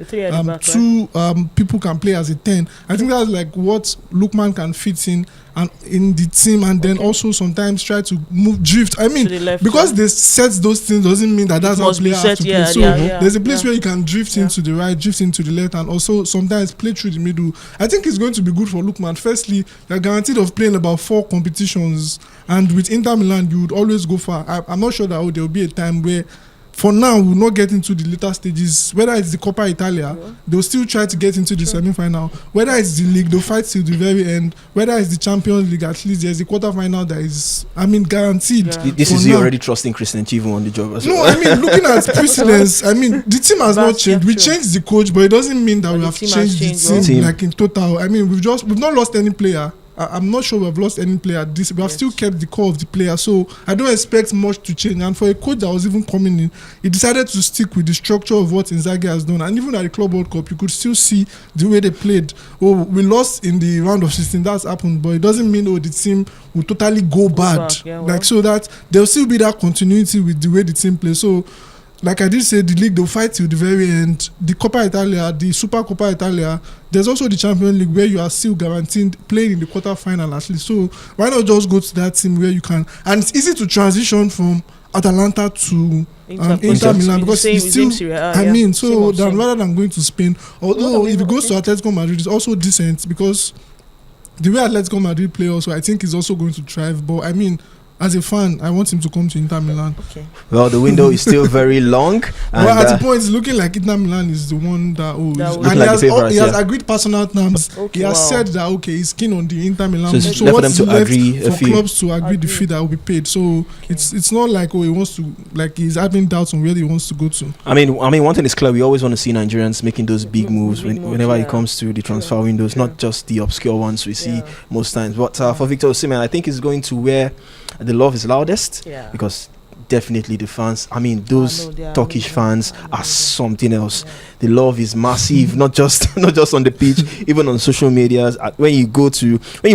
2 people can play as a 10. I think that's like what Lookman can fit in and in the team, and then also sometimes try to drift. I mean, because they set those things doesn't mean that's how players have to play. So there's a place where you can drift into the right, drift into the left, and also sometimes play through the middle. I think it's going to be good for Lookman. Firstly, they're guaranteed of playing about 4 competitions, and with Inter Milan, you would always go far. I'm not sure that there will be a time where, for now, we'll not get into the later stages. Whether it's the Coppa Italia, they'll still try to get into the semi-final. Whether it's the league, they'll fight till the very end. Whether it's the Champions League, at least there's a quarter-final that is, guaranteed. This is you already trusting Christian Chivu on the job as well. No, looking at precedence, the team has not changed. We changed the coach, but it doesn't mean that we have changed the team like in total. We've not lost any player. I'm not sure we've lost any player. We have still kept the core of the player, so I don't expect much to change. And for a coach that was even coming in, he decided to stick with the structure of what Inzaghi has done. And even at the Club World Cup, you could still see the way they played. We lost in the round of 16. That's happened, but it doesn't mean the team will totally go bad. So that there'll still be that continuity with the way the team plays. So, like I did say, the league, they'll fight till the very end. The Coppa Italia, the Super Coppa Italia, there's also the Champions League where you are still guaranteed playing in the quarter-final at least. So why not just go to that team where you can? And it's easy to transition from Atalanta to Inter Milan, because it's still, rather than going to Spain. Although if it goes to Atletico Madrid, it's also decent, because the way Atletico Madrid play also, I think is also going to thrive. But as a fan, I want him to come to Inter Milan. Okay. Well, the window is still very long. And well, at the point, it's looking like Inter Milan is the one that he has agreed personal terms. He has said that he's keen on the Inter Milan. So what's left for clubs to agree the fee that will be paid. So it's not like he wants to, like he's having doubts on where he wants to go to. One thing is clear. We always want to see Nigerians making those big moves whenever it comes to the transfer windows, not just the obscure ones we see most times. But for Victor Osimhen, I think he's going to where the love is loudest, because definitely the fans, those Turkish fans are something else. The love is massive, not just on the pitch, even on social media. When you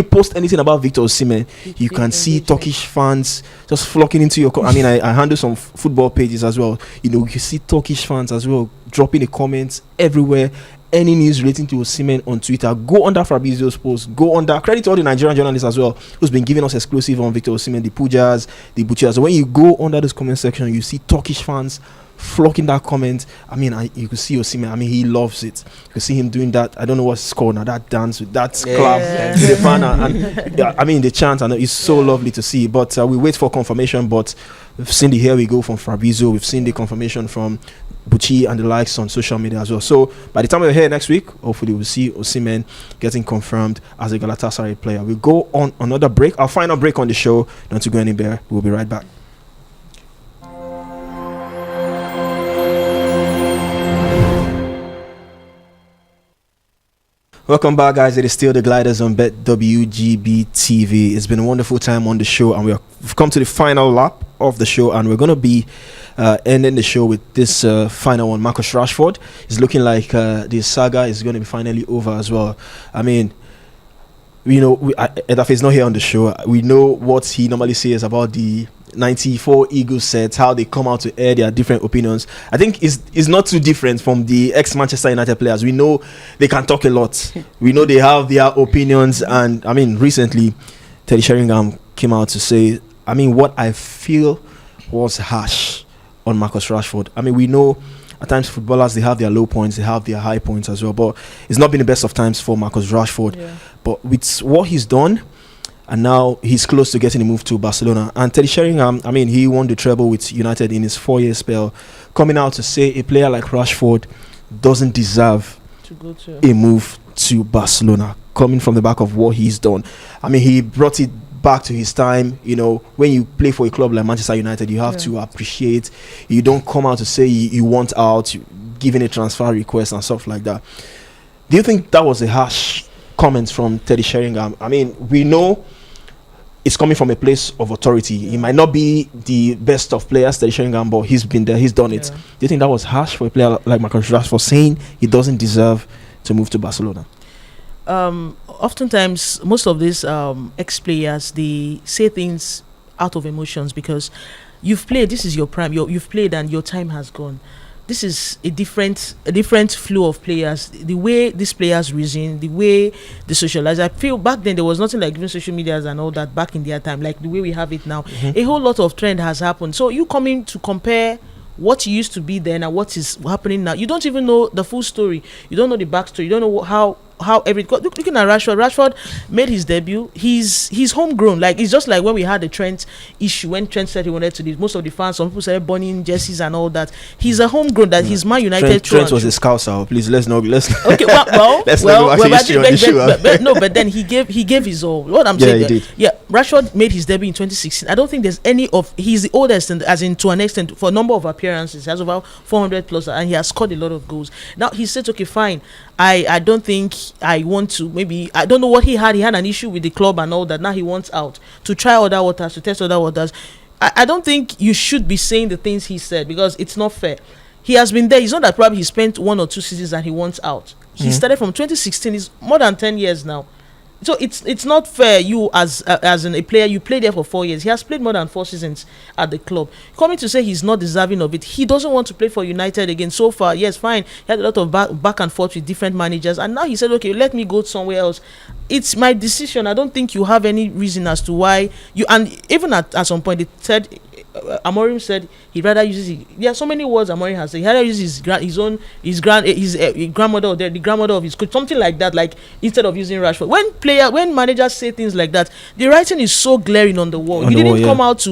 post anything about Victor Osimhen, you can see Turkish fans just flocking into your I handle some football pages as well. You see Turkish fans as well dropping the comments everywhere. Any news relating to Osimhen on Twitter, go under Fabrizio's post, credit to all the Nigerian journalists as well who's been giving us exclusive on Victor Osimhen, the Pujas, the Butchers. When you go under this comment section, you see Turkish fans flocking that comment. I mean, you could see Osimhen. I mean, he loves it. You could see him doing that. I don't know what's called now. That dance with that clap to the fan, and I mean the chant, and it's so lovely to see. But we wait for confirmation. But we've seen the here we go from Fabrizio. We've seen the confirmation from Bucci and the likes on social media as well. So by the time we're here next week, hopefully we'll see Osimhen getting confirmed as a Galatasaray player. We'll go on another break. Our final break on the show. Don't you go anywhere. We'll be right back. Welcome back, guys. It is still the Gliders on BETWGB TV. It's been a wonderful time on the show, and we've come to the final lap of the show, and we're going to be ending the show with this final one. Marcus Rashford is looking like the saga is going to be finally over as well. I mean, we know Edafe is not here on the show. We know what he normally says about the 94 Eagles sets, how they come out to air their different opinions. I think it's not too different from the ex-Manchester United players. We know they can talk a lot. We know they have their opinions. And I mean, recently, Teddy Sheringham came out to say, I mean, what I feel was harsh on Marcus Rashford. I mean, we know at times footballers, they have their low points, they have their high points as well. But it's not been the best of times for Marcus Rashford. Yeah. But with what he's done, and now he's close to getting a move to Barcelona. And Teddy Sheringham, I mean, he won the treble with United in his 4-year spell. Coming out to say a player like Rashford doesn't deserve to go to a move to Barcelona. Coming from the back of what he's done. I mean, he brought it back to his time. You know, when you play for a club like Manchester United, you have to appreciate. You don't come out to say you want out, giving a transfer request and stuff like that. Do you think that was a harsh comment from Teddy Sheringham? I mean, we know it's coming from a place of authority. He might not be the best of players, Teddy Sheringham, but he's been there, he's done it. Do you think that was harsh for a player like Marcus Rashford saying he doesn't deserve to move to Barcelona? Oftentimes, most of these ex-players, they say things out of emotions because you've played, this is your prime, you've played and your time has gone. This is a different flow of players. The way these players reason, the way they socialize. I feel back then there was nothing like even social medias and all that back in their time, like the way we have it now. A whole lot of trend has happened. So you coming to compare what used to be then and what is happening now. You don't even know the full story. You don't know the backstory. You don't know how everything. Looking at Rashford made his debut. He's homegrown. Like, it's just like when we had the Trent issue, when Trent said he wanted to leave. Most of the fans, some people started burning jerseys and all that. He's a homegrown. That he's Man United. Trent was a scouser. Please let's okay. But then he gave his all. What I'm saying, he did. Yeah, Rashford made his debut in 2016. I don't think there's any of. He's the oldest, as in to an extent, for a number of appearances. He has over 400 plus, and he has scored a lot of goals. Now he said, okay, fine. I don't think I want to. Maybe I don't know what he had. He had an issue with the club and all that. Now he wants out to try other waters, to test other waters. I don't think you should be saying the things he said because it's not fair. He has been there. It's not that probably he spent 1 or 2 seasons and he wants out. He started from 2016. It's more than 10 years now. So it's not fair. You as a player, you played there for 4 years. He has played more than 4 seasons at the club. Coming to say he's not deserving of it. He doesn't want to play for United again. So far, yes, fine. He had a lot of back and forth with different managers, and now he said, okay, let me go somewhere else. It's my decision. I don't think you have any reason as to why you. And even at some point, it said. Amorim said he'd rather use there are so many words Amorim has said. He'd rather use his grandmother or the grandmother of his coach, something like that, like instead of using Rashford. When managers say things like that, the writing is so glaring on the wall. He didn't come out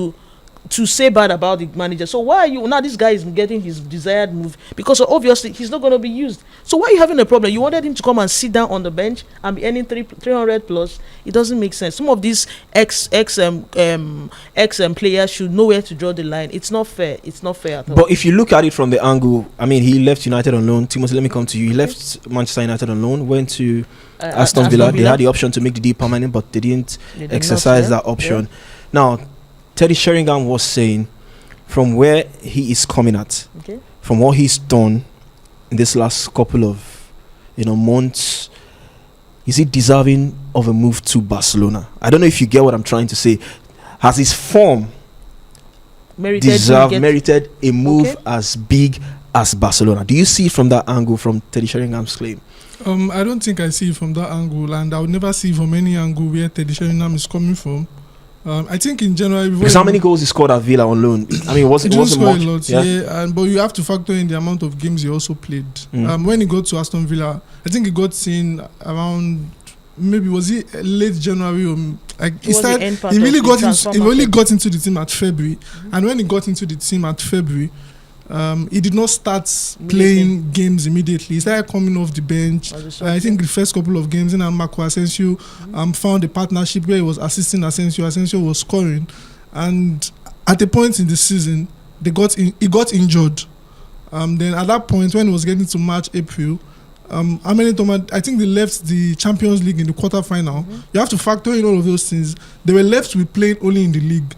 to say bad about the manager. So why are you now? This guy is getting his desired move because obviously he's not going to be used. So why are you having a problem? You wanted him to come and sit down on the bench and be earning 300 plus. It doesn't make sense. Some of these ex players should know where to draw the line. It's not fair. It's not fair at all. But if you look at it from the angle, I mean, he left United on loan. Timothy, let me come to you. He left Manchester United on loan, went to Aston Villa. They had the option to make the deal permanent, but they didn't exercise that option. Now, Teddy Sheringham was saying, from where he is coming at, from what he's done in this last couple of months, is he deserving of a move to Barcelona? I don't know if you get what I'm trying to say. Has his form merited a move as big as Barcelona? Do you see it from that angle, from Teddy Sheringham's claim? I don't think I see it from that angle, and I would never see it from any angle where Teddy Sheringham is coming from. I think in January. Because how many goals he scored at Villa on loan? I mean, he didn't wasn't score much. a lot, yeah. But you have to factor in the amount of games he also played. When he got to Aston Villa, I think he got seen around. Maybe was he late January or like he really got into the team at February, and when he got into the team at February, he did not start playing games immediately. He started coming off the bench. I think the first couple of games, and Marco Asensio found a partnership where he was assisting Asensio. Asensio was scoring, and at a point in the season, he got injured. Then at that point, when it was getting to March, April. I think they left the Champions League in the quarterfinal. You have to factor in all of those things. They were left with playing only in the league.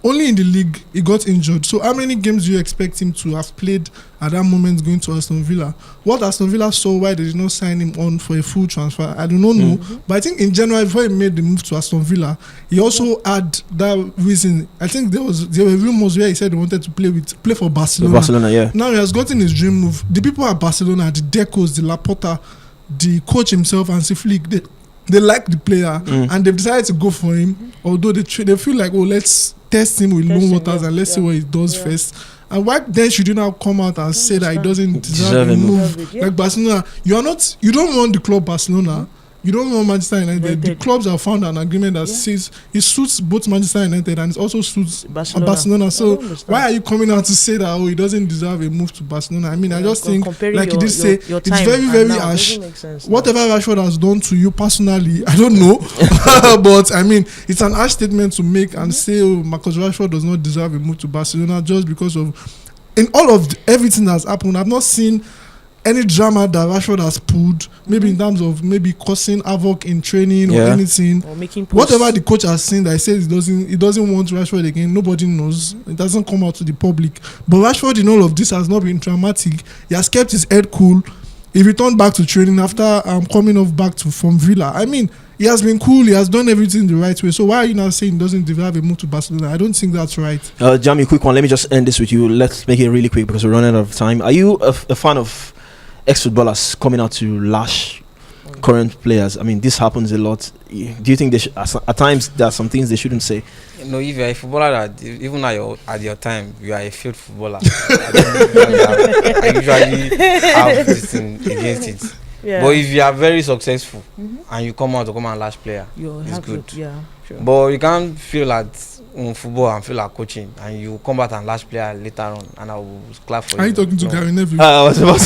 Only in the league, he got injured. So how many games do you expect him to have played at that moment going to Aston Villa? What Aston Villa saw why they did not sign him on for a full transfer, I do not know. But I think in January, before he made the move to Aston Villa, he also had that reason. I think there were rumors where he said he wanted to play for Barcelona. Yeah. Now he has gotten his dream move. The people at Barcelona, the Decos, the Laporta, the coach himself, and Flick, they like the player and they've decided to go for him. Although they feel like, let's test him with low waters and let's see what he does first. And why then should you now come out and say that he doesn't deserve a move? Like Barcelona, you don't want the club Barcelona. You don't want Manchester United. The clubs have found an agreement that says it suits both Manchester United and it also suits Barcelona. So why are you coming out to say that he doesn't deserve a move to Barcelona? I mean, I just think, like you did say, it's very, very harsh. Whatever Rashford has done to you personally, I don't know. But I mean, it's an harsh statement to make and say, Marcus Rashford does not deserve a move to Barcelona just because of in all of everything that's happened. I've not seen any drama that Rashford has pulled, maybe in terms of maybe causing havoc in training or anything, or making posts. Whatever the coach has seen that he says he doesn't want Rashford again, nobody knows. It doesn't come out to the public. But Rashford in all of this has not been dramatic. He has kept his head cool. He returned back to training after coming off back from Villa. I mean, he has been cool. He has done everything the right way. So why are you now saying he doesn't deserve a move to Barcelona? I don't think that's right. Jamie, quick one. Let me just end this with you. Let's make it really quick because we're running out of time. Are you a fan of ex-footballers coming out to lash current players? I mean, this happens a lot. Do you think they should, at times there are some things they shouldn't say? No, if you're a footballer, even at your time, you are a failed footballer. I usually have this thing against it. Yeah. But if you are very successful and you come and lash player, it's good. But you can't feel like football and feel like coaching and you come back and lash player later on and I will clap for you. Are you talking to Gary Neville? I was about to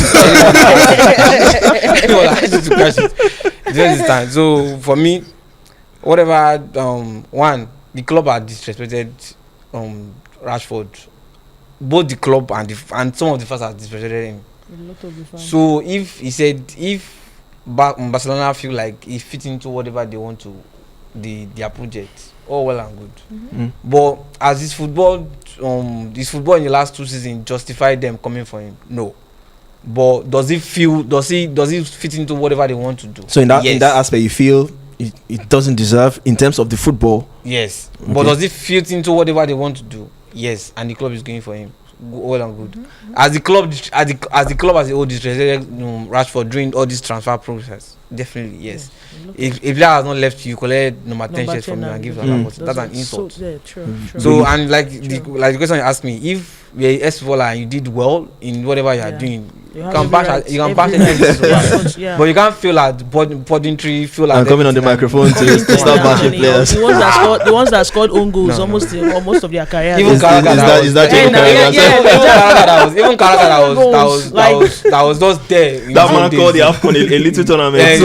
say. So for me, whatever, the club had disrespected Rashford. Both the club and some of the fans have disrespected him. So if Barcelona feel like he fits into whatever they want to, their project, all well and good. But as this football in the last 2 seasons justified them coming for him? No. But does he fit into whatever they want to do? So in that aspect, you feel it doesn't deserve in terms of the football? Yes. Okay. But does it fit into whatever they want to do? Yes. And the club is going for him. Well and good. As the club as a whole disrespected Rashford during all this transfer process, definitely yes. If player has not left you, collect number 10 shares from you and give another person. That's an insult. So and like the question you asked me, if you're a ex-footballer and you did well in whatever you are doing, you can bash but you can't feel like pedantry. Feel like I'm coming on the microphone to start bashing players. The ones that scored own goals almost of their career. Even Carragher, that was just there. That man called the AFCON a little tournament.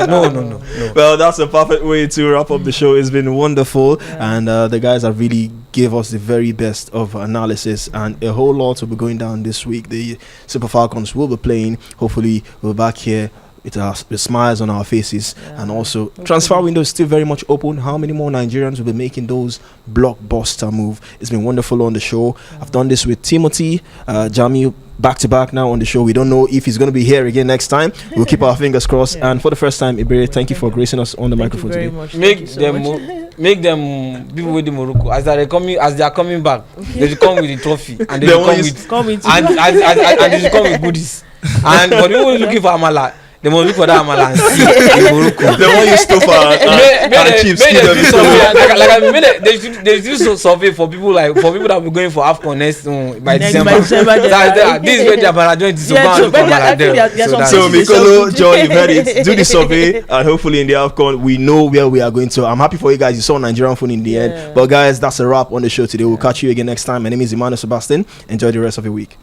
No. Well, that's a perfect way to wrap up the show. It's been wonderful, and the guys have really gave us the very best of analysis, and a whole lot will be going down this week. The Super Falcons will be playing. Hopefully we're back here with smiles on our faces, and also transfer window is still very much open. How many more Nigerians will be making those blockbuster move? It's been wonderful on the show. I've done this with Timothy, Jamie, back to back now on the show. We don't know if he's going to be here again next time. We'll keep our fingers crossed. And for the first time, Iberi, thank you for gracing us on the microphone today. Make them people with the Morocco as they are coming back. They will come with the trophy and they will come with goodies. And for people looking for Amala, They must look for that amala and see in Morocco. The one you stop and chips. Like I mean, they do survey for people that will be going for AFCON next by December. This is where the amala joint is. So Mikolo, John, you've heard it. Do the survey, and hopefully in the AFCON we know where we are going to. I'm happy for you guys. You saw Nigerian phone in the end. But guys, that's a wrap on the show today. We'll catch you again next time. My name is Emmanuel Sebastian. Enjoy the rest of your week.